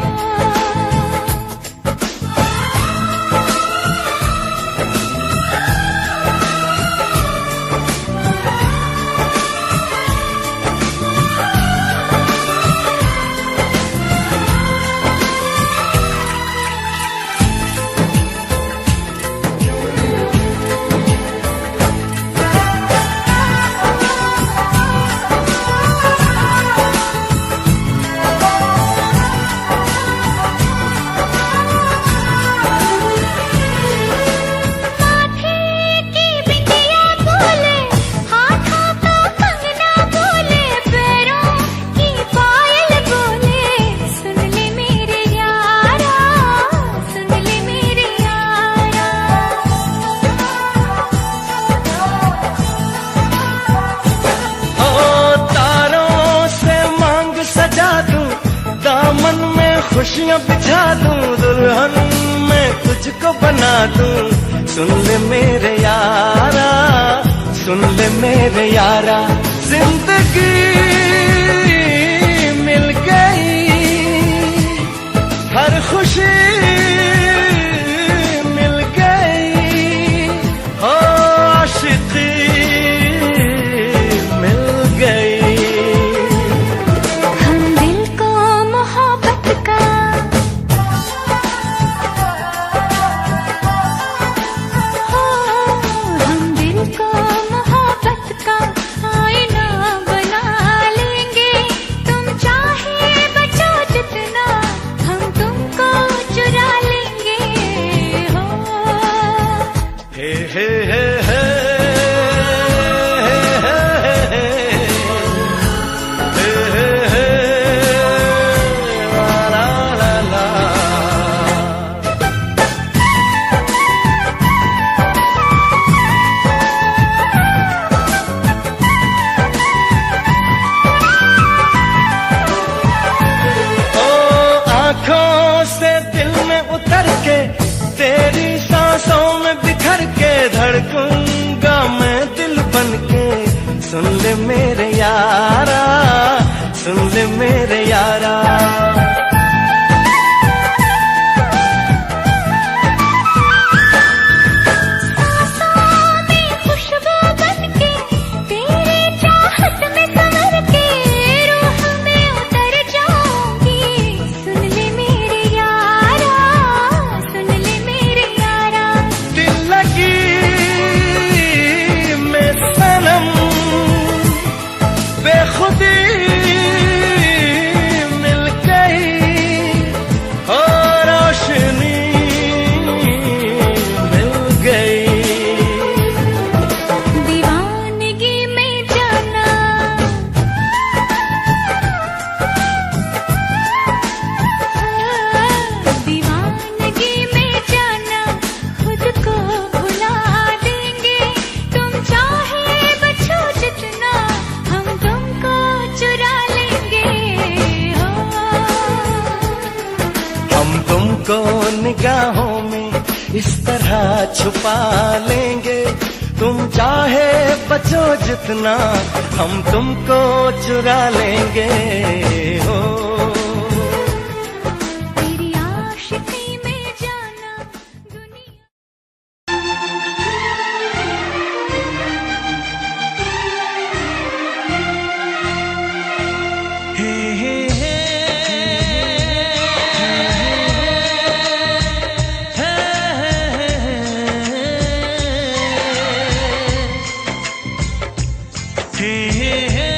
माथे की बिंदिया बोले, हाथों का कंगना बोले, पैरों की पायल बोले, सुन ले मेरे यारा, सुन ले मेरे यारा। ओ तारों से मांग सजा दूं, दामन में खुशियां बिछा दूं, दुल्हन में तुझको बना दूं। सुन ले मेरे यारा, सुन ले मेरे यारा, जिंदगी मिल गई, हर खुशी मिल गई, हो आशिकी मिल गई। हम दिल को मोहब्बत का, हो हम दिल को मोहब्बत का आईना बना लेंगे। तुम चाहे बचो जितना हम तुमको चुरा लेंगे हो। हे हे हे हे ला ला ला। ओ आँखों से दिल में उतर के, तेरी सांसों में बिखर के, धड़कूंगा मैं दिल बन के। सुन ले मेरे यारा, सुन ले मेरे यारा। सांसों में खुशबू बन के, तेरी चाहत में संवर के, रूह में उतर जाऊंगी। सुन ले मेरे यारा, सुन ले मेरे यारा। दिल लगी में सनम बेखुदी मिल गई, हो रोशनी मिल गई। दीवानगी में जाना, दीवानगी में जाना खुद को भुला देंगे। तुम चाहे बचो जितना हम तुमको चुरा लेंगे हो। हम तुमको निगाहों में इस तरह छुपा लेंगे। तुम चाहे बचो जितना हम तुमको चुरा लेंगे हो। तेरी आशिकी में जाना दुनिया। हे हे हे हे हे हे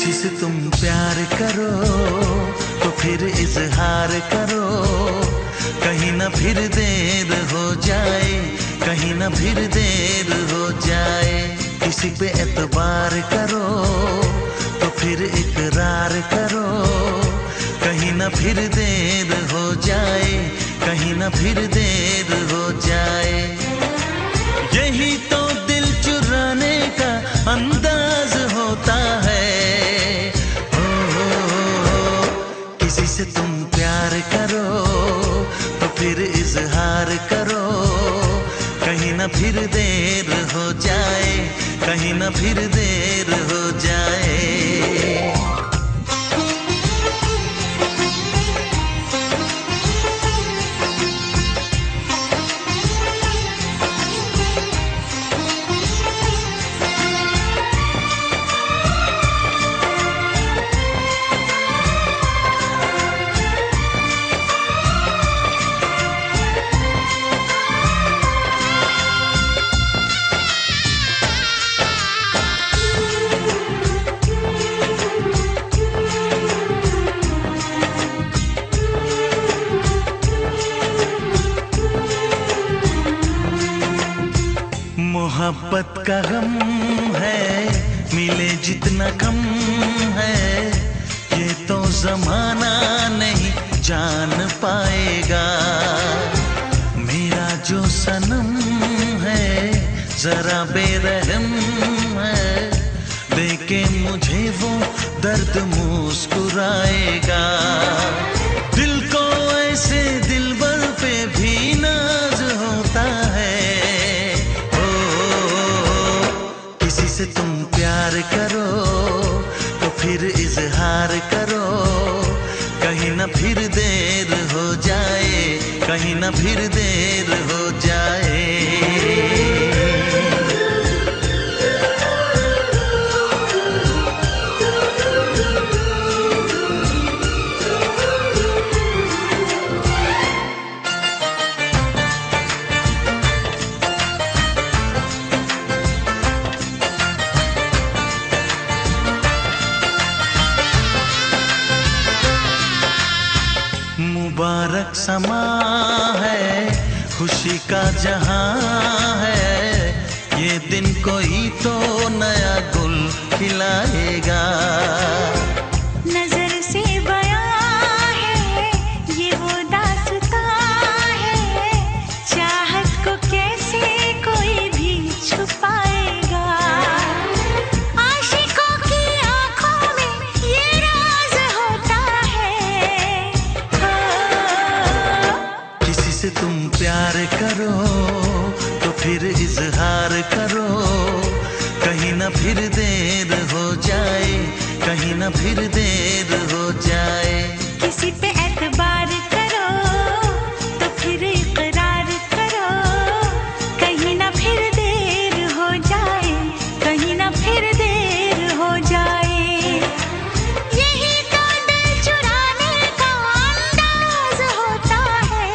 किसी से तुम प्यार करो तो फिर इजहार करो, कहीं ना फिर देर हो जाए, कहीं ना फिर देर हो जाए। किसी पे एतबार करो तो फिर इकरार करो, कहीं ना फिर देर हो जाए, कहीं ना फिर देर हो जाए। यही तो दिल चुराने का अंदाज होता है। किसी से तुम प्यार करो तो फिर इजहार करो, कहीं ना फिर देर हो जाए, कहीं ना फिर देर हो जाए। मोहब्बत का गम है, मिले जितना कम है, ये तो जमाना नहीं जान पाएगा। मेरा जो सनम है जरा बेरहम है, देखे मुझे वो दर्द मुस्कुराएगा। दिल को ऐसे दिलबर पे भी नाज होता है। से तुम प्यार करो तो फिर इजहार करो, कहीं ना फिर देर हो जाए, कहीं ना फिर देर हो जाए। मुबारक समा है, खुशी का जहां है, ये दिन कोई तो नया गुल खिलाएगा। नजर से बयां है ये वो दास्तां है, चाहत को कैसे कोई भी छुपाएगा। आशिकों की आंखों में ये राज होता है। किसी से तुम प्यार करो तो फिर इजहार करो, कहीं ना फिर देर हो जाए, कहीं ना फिर देर हो जाए। किसी पे एतबार करो तो फिर इकरार करो, कहीं ना फिर देर हो जाए, कहीं ना फिर देर हो जाए। यही तो दिल चुराने का अंदाज होता है।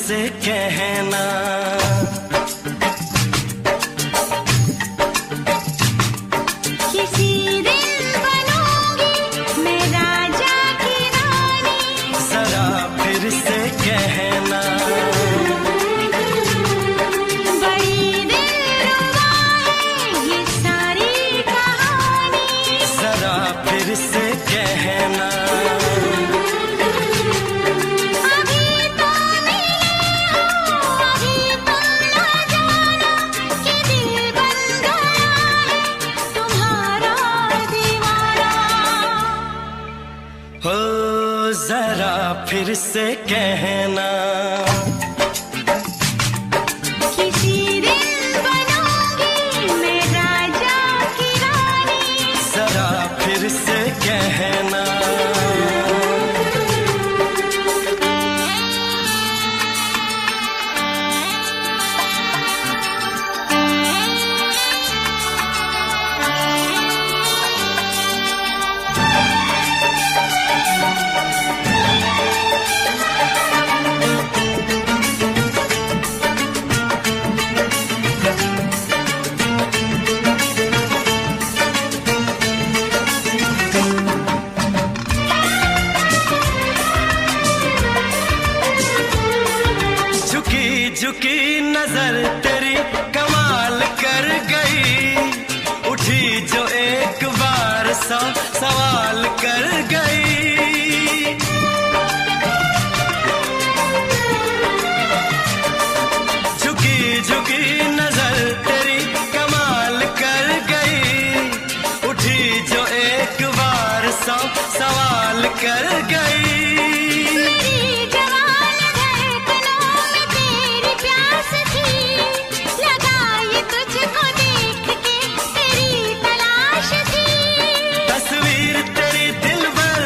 से कहना। किसी दिन बनूंगी मैं राजा की रानी, जरा फिर से कहना। बड़ी दिलरुबा है ये सारी कहानी, जरा फिर से कहना। अभी तो मिले हो अभी तुम ना जाना कि दिल बन गया है तुम्हारा दीवाना। हो जरा फिर से कहना। किसी दिन बनूंगी मैं राजा की रानी, जरा फिर से कहना। झुकी झुकी नजर तेरी कमाल कर गई, उठी जो एक बार सौ सवाल कर गई। झुकी झुकी नजर तेरी कमाल कर गई, उठी जो एक बार सौ सवाल कर गई। मेरी जवान धड़कनों में तेरी प्यास थी, लगाई तुझको देख के तेरी तलाश थी। तस्वीर तेरी दिलबर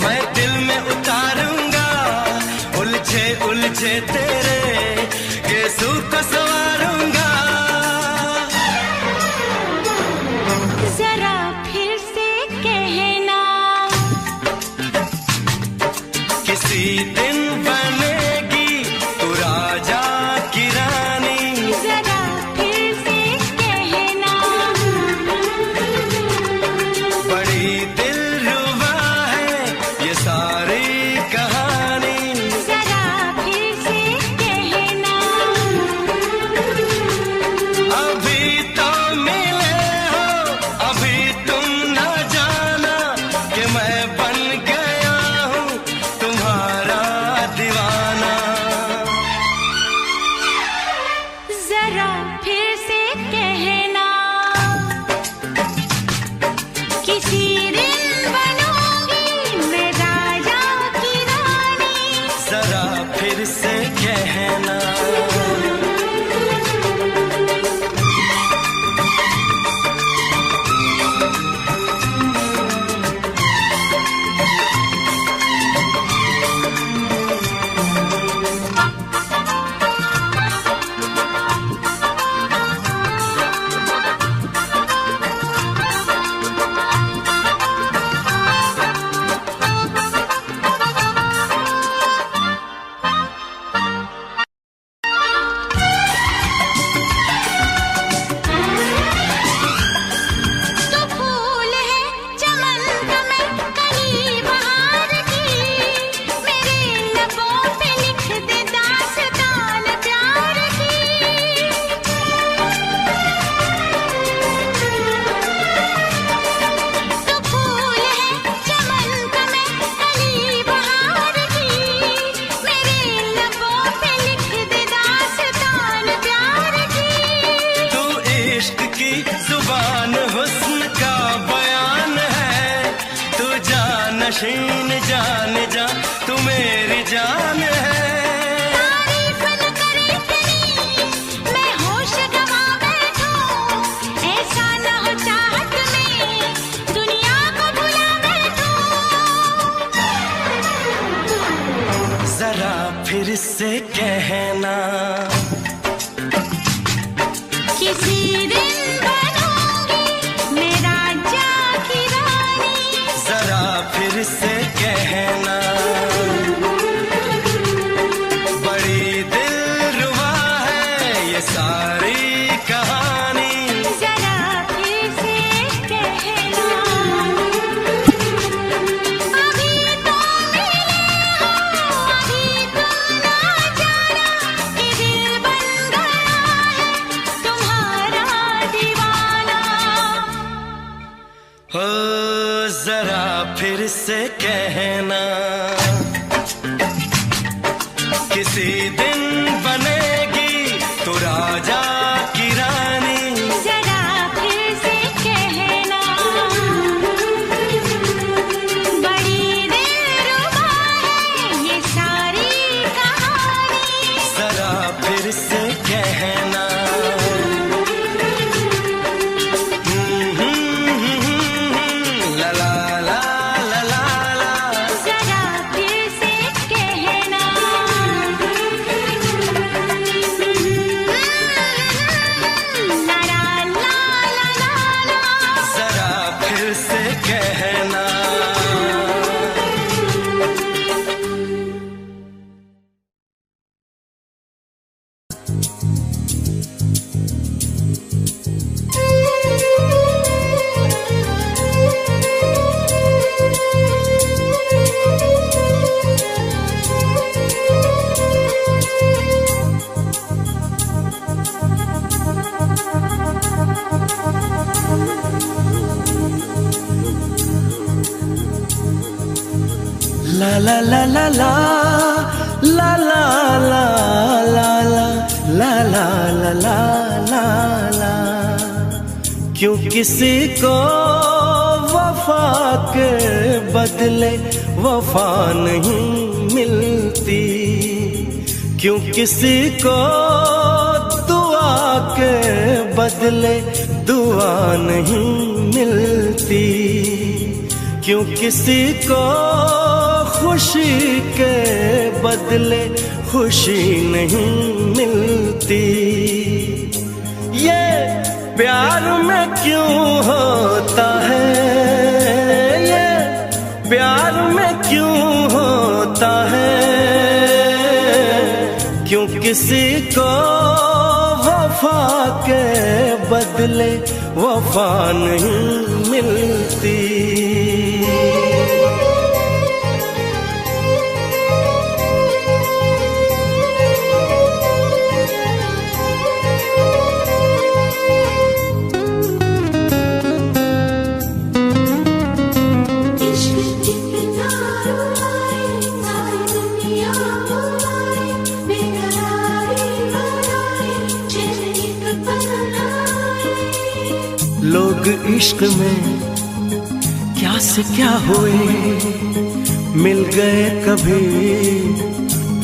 मैं दिल में उतारूंगा, उलझे उलझे तेरे गेसू को संवारूंगा। जरा फिर से कहना, किसी दिन बनेगी तू राजा की रानी, जरा फिर से कहना। बड़ी दिलरुबा है ये सारी कहानी। जरा फिर से कहना, अभी तो मिले हो अभी तुम ना जाना कि मैं बन गया हूँ तुम्हारा दीवाना। जरा फिर से कहना, किसी दिन बनूंगी मैं राजा की रानी, जरा फिर से कहना। तो फूल है चमन का मैं कली बहार की, मेरे लबों पे लिख दे दास्तान प्यार की। तो फूल है चमन का मैं कली बहार की, मेरे लबों पे लिख दे दास्तान प्यार की। तू इश्क की जुबान हुस्न का बयान है, तू जानशीन जान जा तू मेरी जान है। तारीफ न करे तेरी मैं होश गवा बैठूं, ऐसा न हो चाहत में दुनिया को भुला बैठूं। जरा फिर से कहना, किसी दिन बनूंगी मैं राजा की रानी, जरा फिर से कहना। बड़ी जरा फिर से कहना, किसी दिन बनेगी तू राजा की रानी। जरा फिर से कहना, बड़ी दिलरुबा है ये सारी कहानी। जरा फिर से कहना, ला ला ला ला ला ला। जरा फिर से कहना, ला ला ला ला ला ला। जरा फिर से कहना। La la la la la la la la la la la la la la la la। क्यों किसी को वफा के बदले वफा नहीं मिलती, क्यों किसी को दुआ के बदले दुआ नहीं मिलती, क्यों किसी को खुशी के बदले खुशी नहीं मिलती। ये प्यार में क्यों होता है, ये प्यार में क्यों होता है, क्यों किसी को वफा के बदले वफा नहीं मिलती। लोग इश्क में क्या से क्या हुए, मिल गए कभी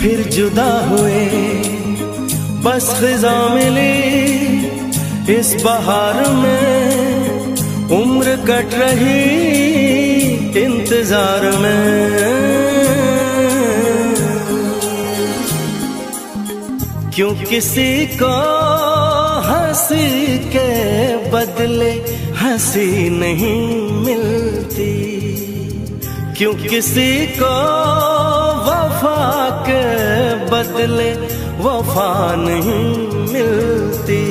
फिर जुदा हुए। बस ख़िज़ा मिली इस बहार में, उम्र कट रही इंतजार में। क्यों किसी को हंसी के बदले हंसी नहीं मिलती, क्यों किसी को वफा के बदले वफा नहीं मिलती।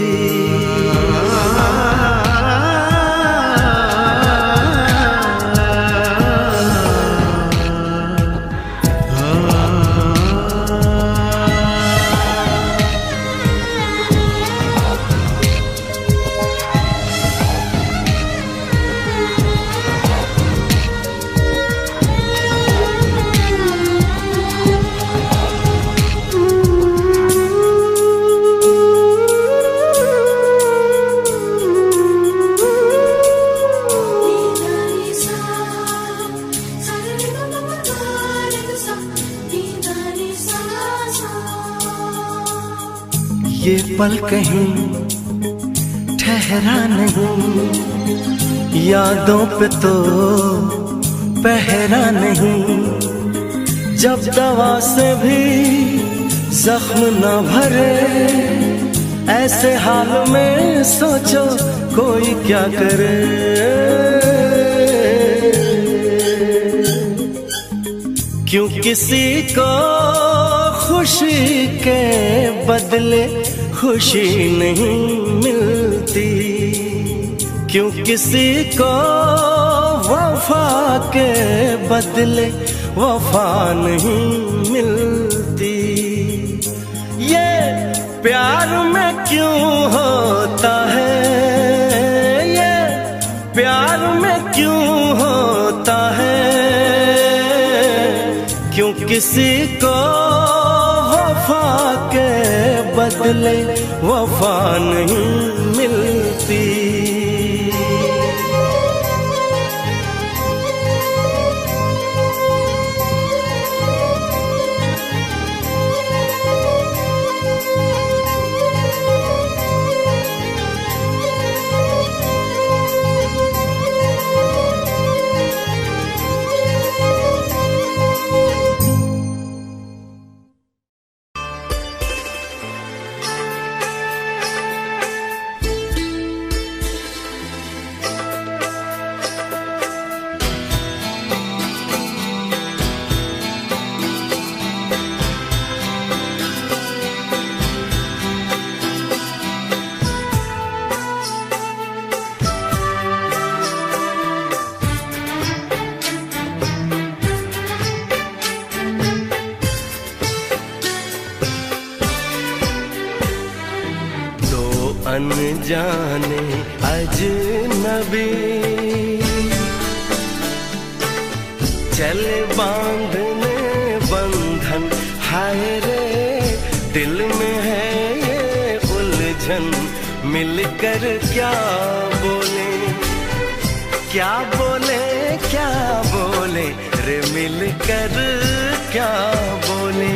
ये पल कहीं ठहरा नहीं, यादों पे तो पहरा नहीं। जब दवा से भी जख्म न भरे, ऐसे हाल में सोचो कोई क्या करे। क्यों किसी को खुशी के बदले खुशी नहीं मिलती, क्यों किसी को वफा के बदले वफा नहीं मिलती। ये प्यार में क्यों होता है, ये प्यार में क्यों होता किसी को वफा के बदले वफा नहीं मिलती। अनजाने अजनबी चले बांधने बंधन, हाय रे दिल में है ये उलझन। मिलकर क्या बोले क्या बोले क्या बोले रे, मिलकर क्या बोले।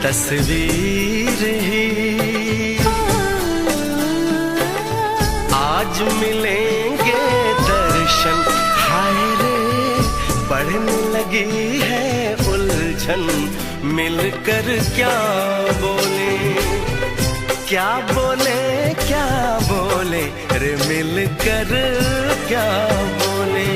तस्वीर ही आज मिलेंगे दर्शन, हाय रे बढ़ने लगी है उलझन। मिलकर क्या बोले क्या बोले क्या बोले रे, मिलकर क्या बोले।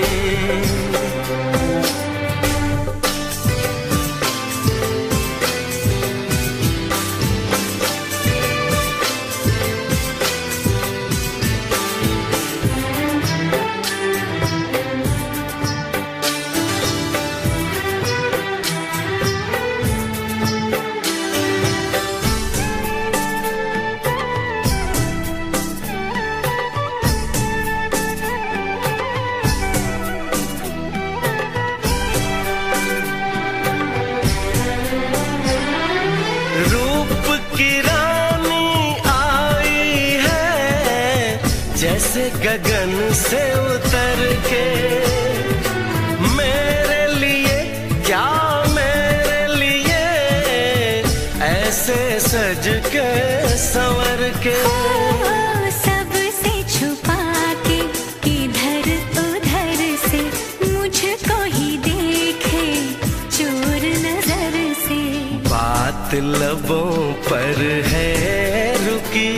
जैसे गगन से उतर के मेरे लिए क्या मेरे लिए ऐसे सज के संवर के। सबसे छुपा के इधर उधर से मुझको ही देखे चोर नजर से। बात लबों पर है रुकी,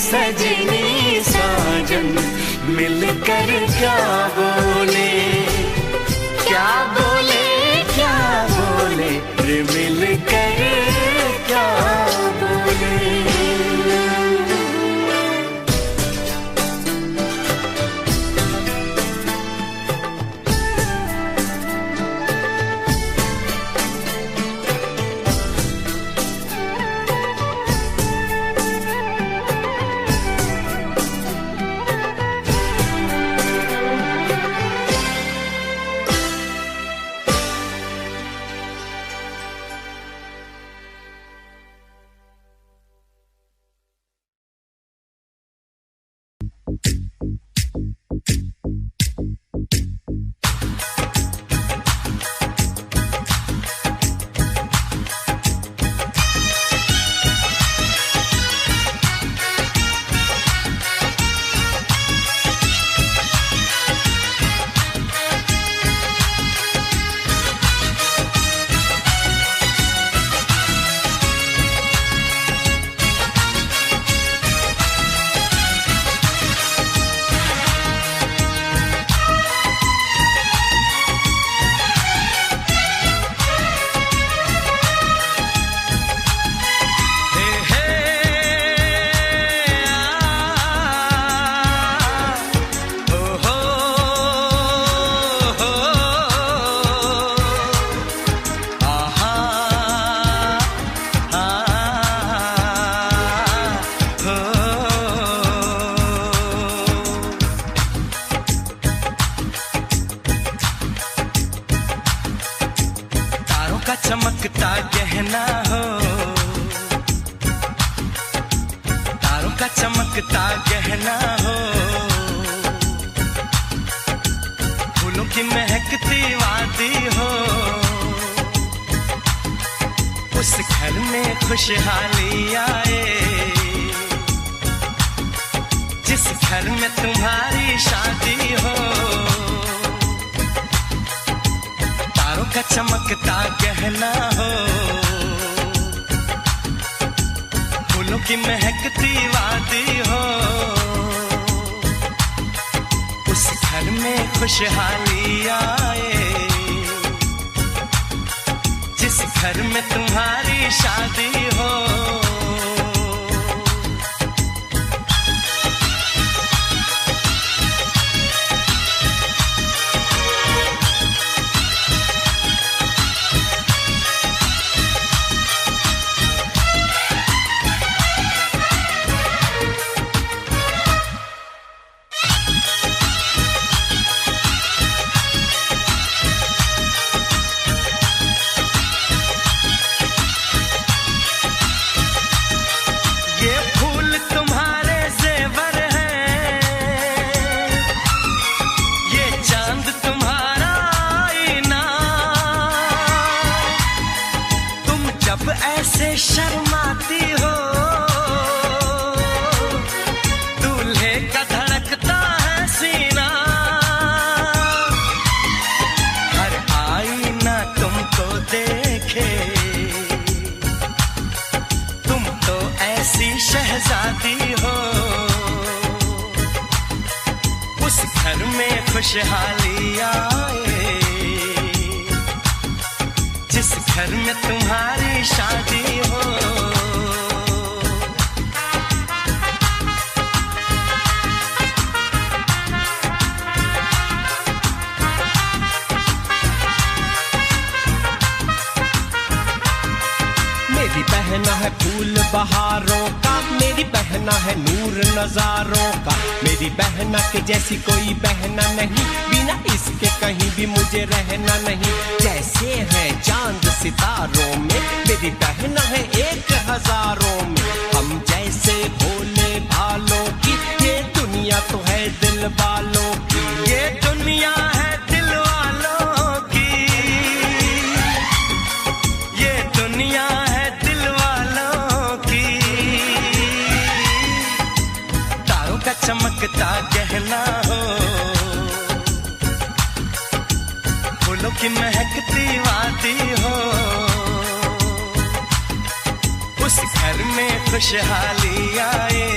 सजनी साजन मिलकर क्या बोले क्या बोले क्या बोले रे, मिलकर क्या बोले। का चमकता गहना हो, तारों का चमकता गहना हो, फूलों की महकती वादी हो, उस घर में खुशहाली आए, जिस घर में तुम्हारी शादी हो। तारों का चमकता गहना हो, फूलों की महकती वादी हो, उस घर में खुशहाली आए, जिस घर में तुम्हारी शादी हो। ऐसे शर्माती हो, दूल्हे का धड़कता है सीना, हर आईना तुमको देखे, तुम तो ऐसी शहजादी हो, उस घर में खुशहाली आए, जिस घर में तुम्हारी शादी हो। मेरी बहना है फूल बहारों का, मेरी बहना है नूर नजारों का, मेरी बहना के जैसी कोई बहना नहीं, बिना इसके कहीं भी मुझे रहना नहीं। जैसे है चांद सितारों में, मेरी बहना है 1000 में, हम जैसे भोले भालों की, ये दुनिया तो है दिल वालों की, ये दुनिया है दिल वालों की, ये दुनिया है दिल वालों की। तारों का चमकता गहना हो, फूलों की महकती वादी हो, उस घर में खुशहाली आए,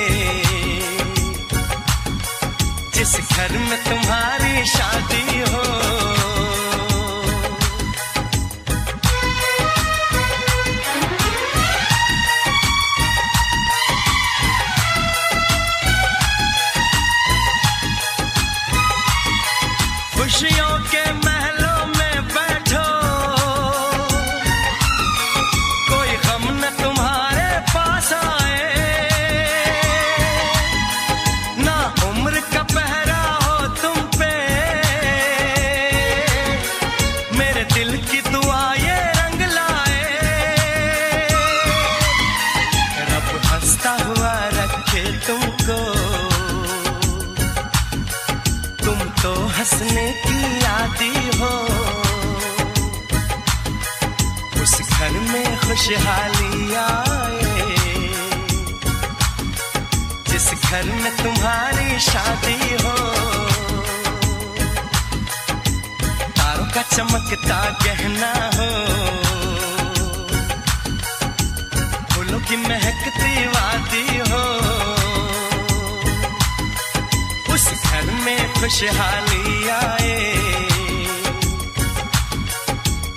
जिस घर में तुम्हारी शादी हो। खुशियों के महलों में बैठो, कोई गम न तुम्हारे पास आए, ना उम्र का पहरा हो तुम पे, मेरे दिल की दुआ ये रंग लाए, रब हंसता हुआ रखे तुमको, तुम तो हंसने की आदी हो, उस घर में खुशहाली आए, जिस घर में तुम्हारी शादी हो। तारों का चमकता गहना हो, फूलों की महकती वादी हो, उस घर में खुशहाली आए,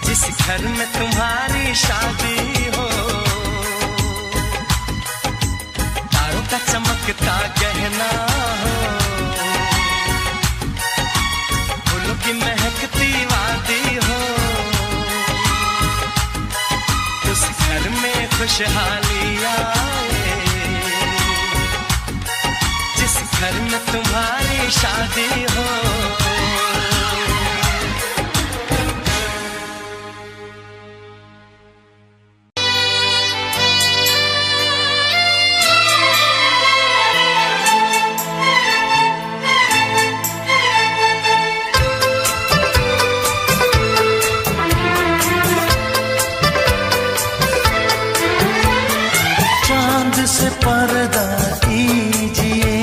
जिस घर में तुम्हारी शादी हो। तारों का चमकता गहना हो, फूलों की महकती वादी हो, उस घर में खुशहाली आए, जिस घर में तुम्हारी शादी हो। से पर्दा कीजिए,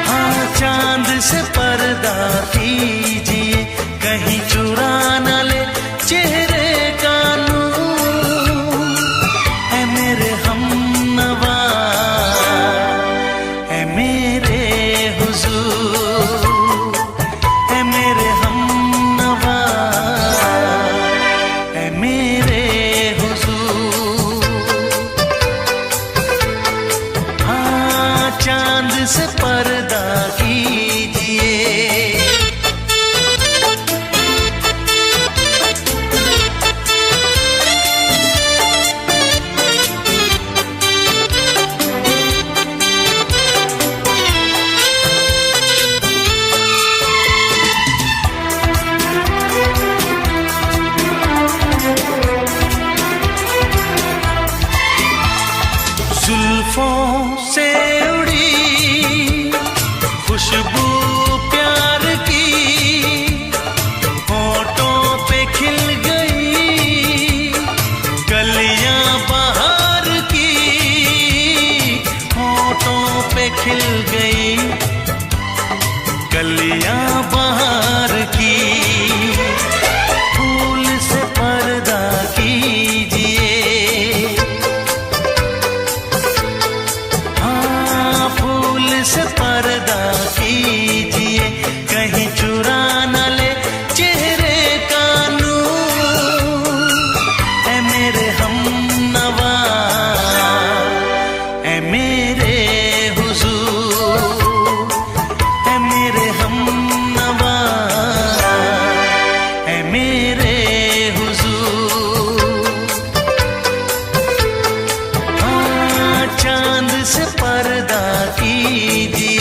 हाँ चांद से पर्दा कीजिए, कहीं चुरा न ले चेहरे का नूर। है मेरे हमनवा, है मेरे हुजूर, है मेरे हमनवा, है मेरे हुजूर। हाँ चांद से पर्दा कीजिए। जुल्फों से उड़ी खुशबू प्यार की, होठों पे खिल गई कलियां बहार की, होठों पे खिल गई कलियां बहार की। फूल से पर्दा कीजिए, से पर्दा कीजिए, कहीं चुरा न ले चेहरे का नूर। है मेरे हमनवा, है मेरे हुजूर, है मेरे हमनवा, है मेरे हुजूर। हाँ चांद से पर्दा कीजिए।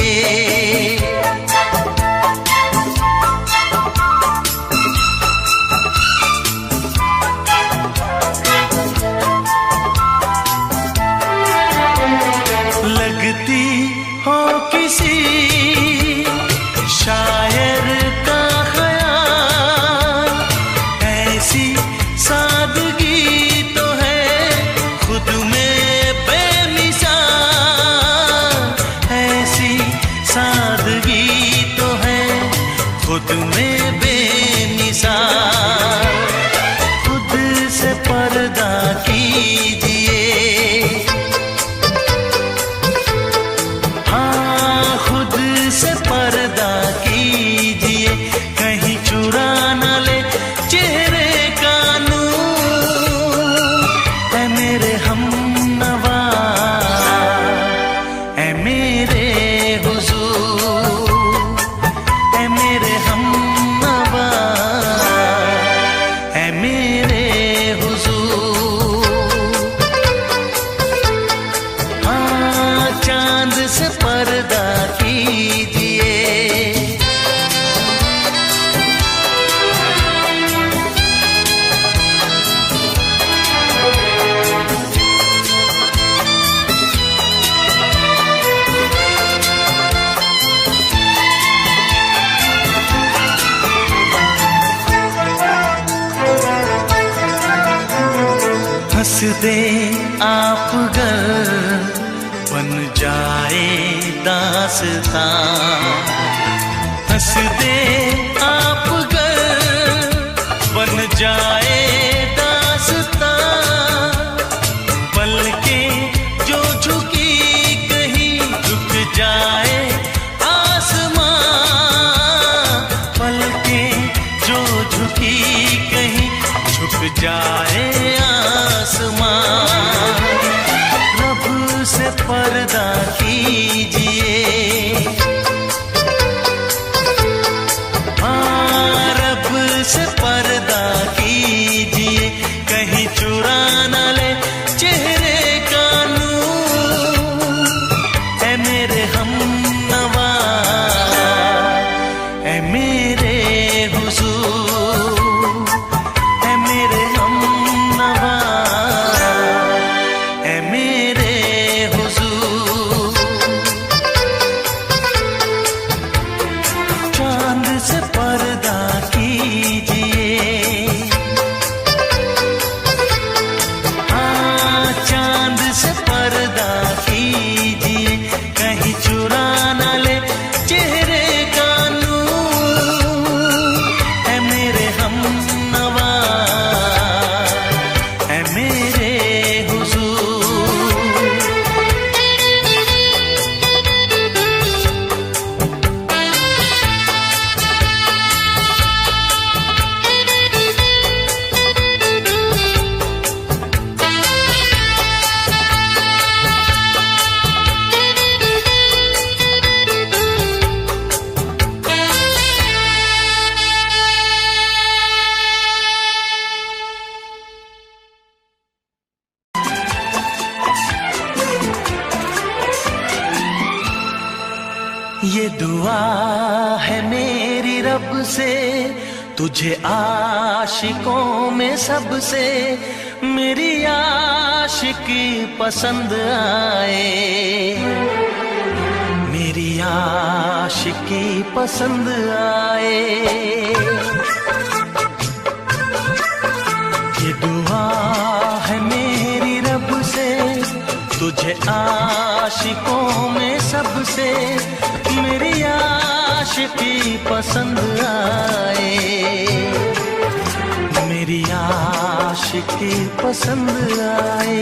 लगती हो किसी शायर का ख़याल, ऐसी सादगी तो है खुद में बेमिसाल, ऐसी सादगी तो है खुद में बेमिसाल। खुद से पर्दा कीजिए, हाँ खुद से पर्दा कीजिए, कहीं चुरा न ले चेहरे का नूर। है मेरे हमनवा, है मेरे हुजूर, है मेरे हमनवा, है मेरे हुजूर। हाँ चांद से पर्दा कीजिए। हंस दे आप गर बन जाए दास्तां, हंस दे आप गर बन जाए दास्तां। पलकें जो झुकी कहीं झुक जाए आसमां, पलकें जो झुकी कहीं झुक जाए आसमां। रब से पर्दा कीजिए, हाँ रब से पर्दा कीजिए, कहीं चुरा न ले चेहरे का नूर। है मेरे हमनवा, है मेरे हुजूर, है मेरे हमनवा, है मेरे हुजूर। चांद से पर्दा कीजिए, दुआ है मेरी रब से, तुझे आशिकों में सबसे मेरी आशिकी पसंद आए, मेरी आशिकी पसंद आए। ये दुआ है मेरी रब से, तुझे आशिकों में सबसे मेरी आशिकी पसंद आए, मेरी आशिकी पसंद आए।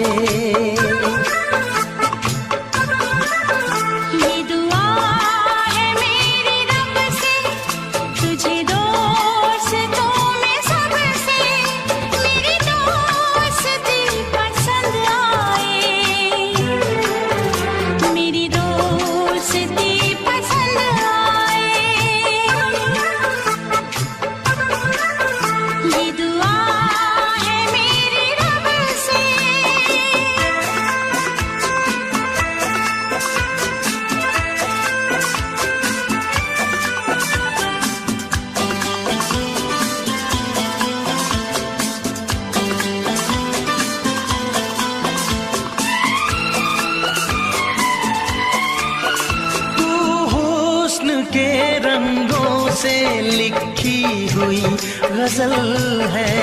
के रंगों से लिखी हुई गजल है,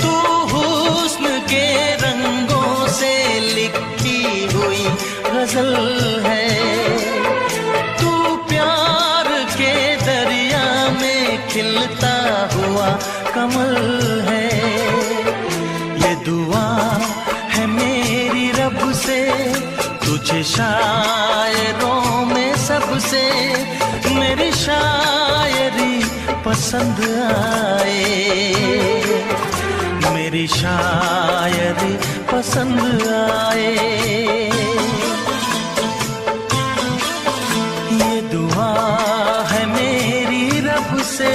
तू हुस्न के रंगों से लिखी हुई गजल है, तू प्यार के दरिया में खिलता हुआ कमल है। ये दुआ है मेरी रब से, तुझे शायरों में सबसे मेरी शायरी पसंद आए, मेरी शायरी पसंद आए। ये दुआ है मेरी रब से।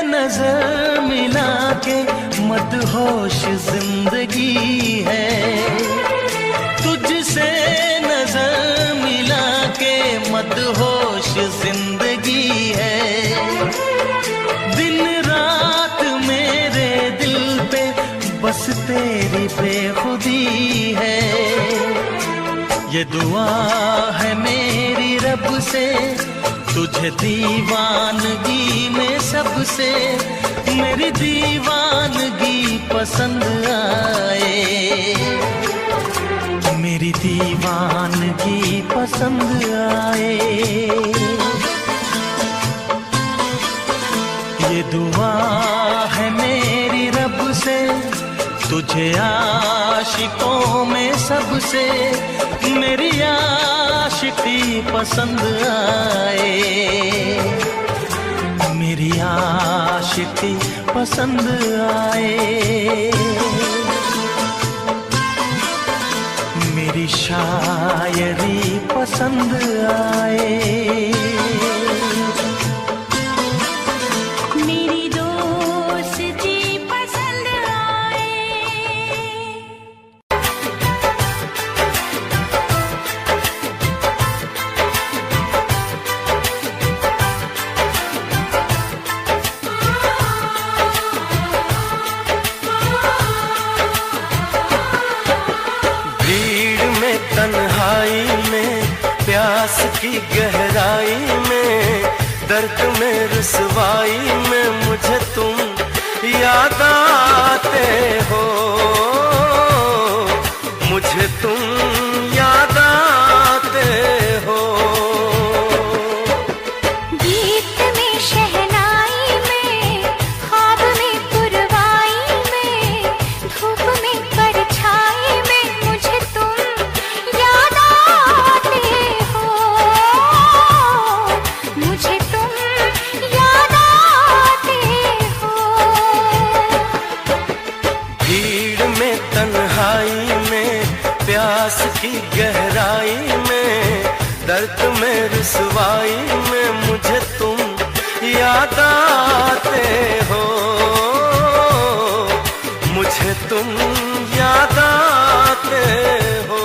नजर मिला के मदहोश जिंदगी है, तुझसे नजर मिला के मदहोश जिंदगी है। दिन रात मेरे दिल पे बस तेरी बेखुदी है। ये दुआ है मेरी रब से, तुझे दीवानगी में सबसे मेरी दीवानगी पसंद आए, मेरी दीवानगी पसंद आए। ये दुआ है मेरी रब से, तुझे मुझे आशिकों में सबसे मेरी आशिकी पसंद आए, मेरी आशिकी पसंद आए, मेरी शायरी पसंद आए, मेरी दोस्ती पसंद आए। भीड़ में तन्हाई में प्यास की गहराई में दर्द में रुसवाई में मुझे तुम याद आते हो, मुझे तुम याद आते हो। गीत में शहनाई में ख्वाब में पुरवाई में धूप में परछाई में मुझे तुम याद आते हो, मुझे तुम याद आते हो। भीड़ में तन्हाई में प्यास की गहराई में दर्द में रुसवाई में मुझे तुम याद आते हो, मुझे तुम याद आते हो।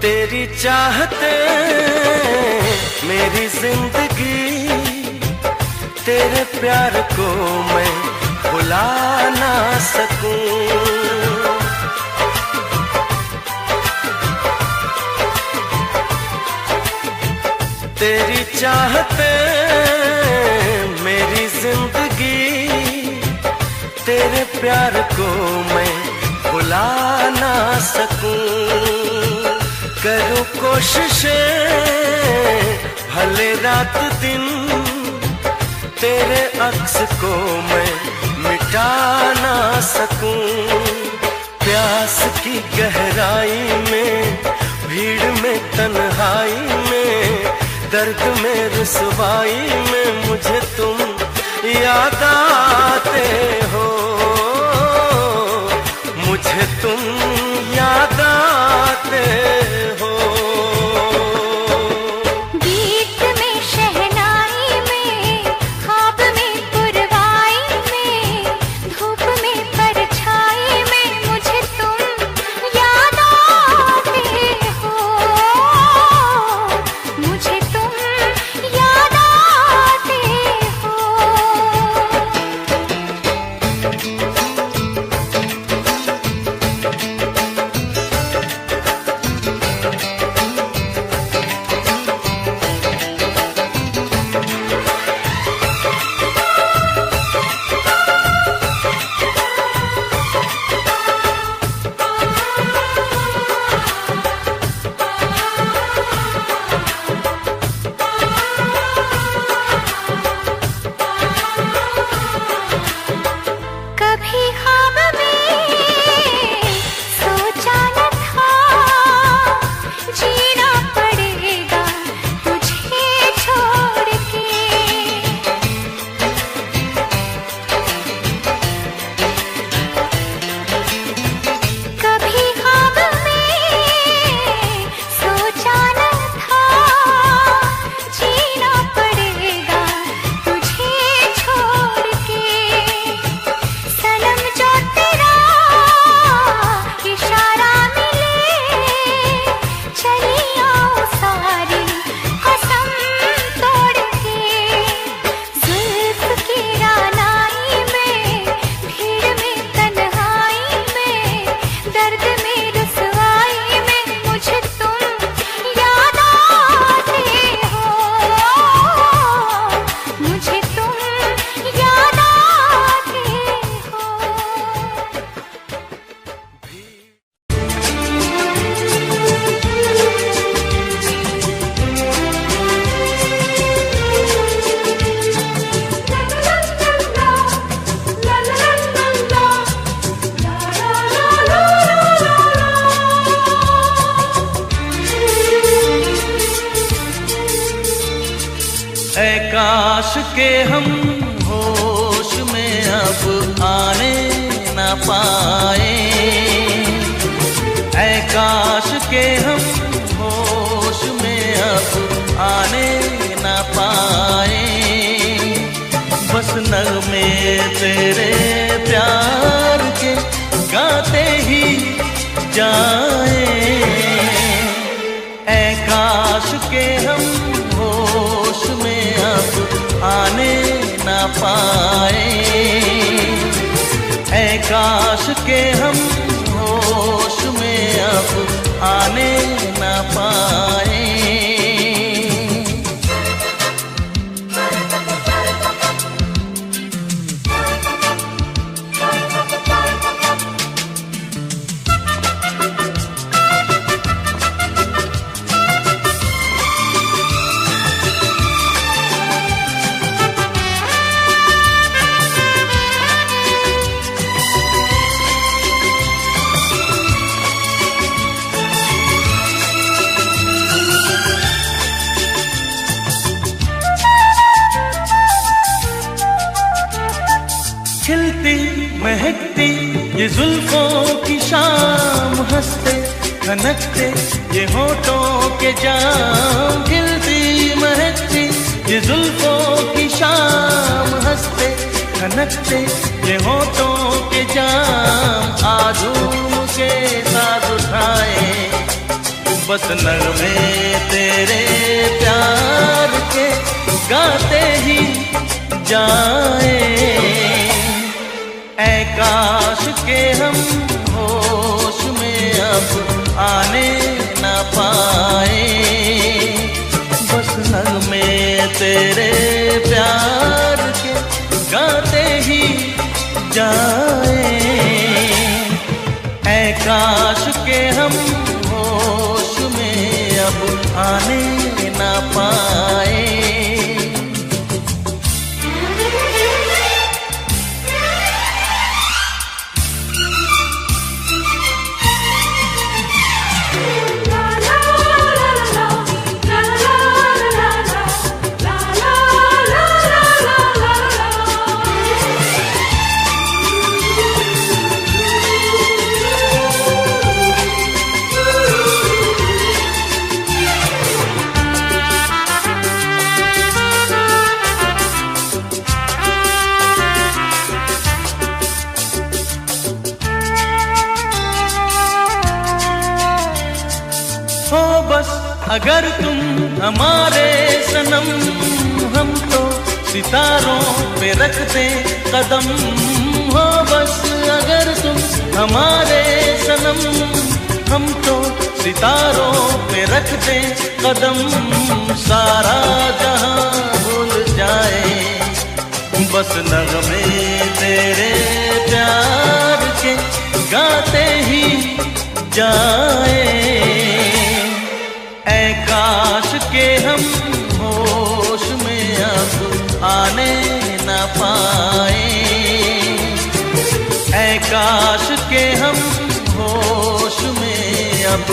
तेरी चाहते मेरी जिंदगी, तेरे प्यार को मैं भुला ना सकूं। तेरी चाहते मेरी जिंदगी, तेरे प्यार को मैं भुला ना सकूं। करूं कोशिशें भले रात दिन, तेरे अक्स को मैं मिटा ना सकूं। प्यास की गहराई में भीड़ में तन्हाई में दर्द में रुसवाई में मुझे तुम याद आते हो, मुझे तुम याद आते हो। गीत में शहनाई में ख्वाब में पुरवाई में धूप में परछाई में मुझे तुम याद आते हो, मुझे तुम याद आते हो। काश के हम होश में अब आने न पाए, ऐ काश के हम होश में अब आने न पाए। बस नगमे तेरे प्यार के गाते ही जाए, ऐ काश के हम होश में अब आने न पाए, ऐ काश के हम होश में अब आने न पाए। खिलती महकती ये जुल्फों की शाम, हंसते खनकते ये होठों के जाम। खिलती महकती ये जुल्फों की शाम, हंसते खनकते ये होठों के जाम। आजूम के साथ उठाए बस नगमे तेरे प्यार के गाते ही जाए, ऐ काश के हम होश में अब आने न पाए। बस नगमे तेरे प्यार के गाते ही जाए, ऐ काश के हम होश में अब आने न पाए। हो बस अगर तुम हमारे सनम, हम तो सितारों पे रखते कदम। हो बस अगर तुम हमारे सनम, हम तो सितारों पे रखते कदम। सारा जहां भूल जाए बस नगमे तेरे प्यार के गाते ही जाए, ऐ काश के हम होश में अब आने न पाए, ऐ काश के हम होश में अब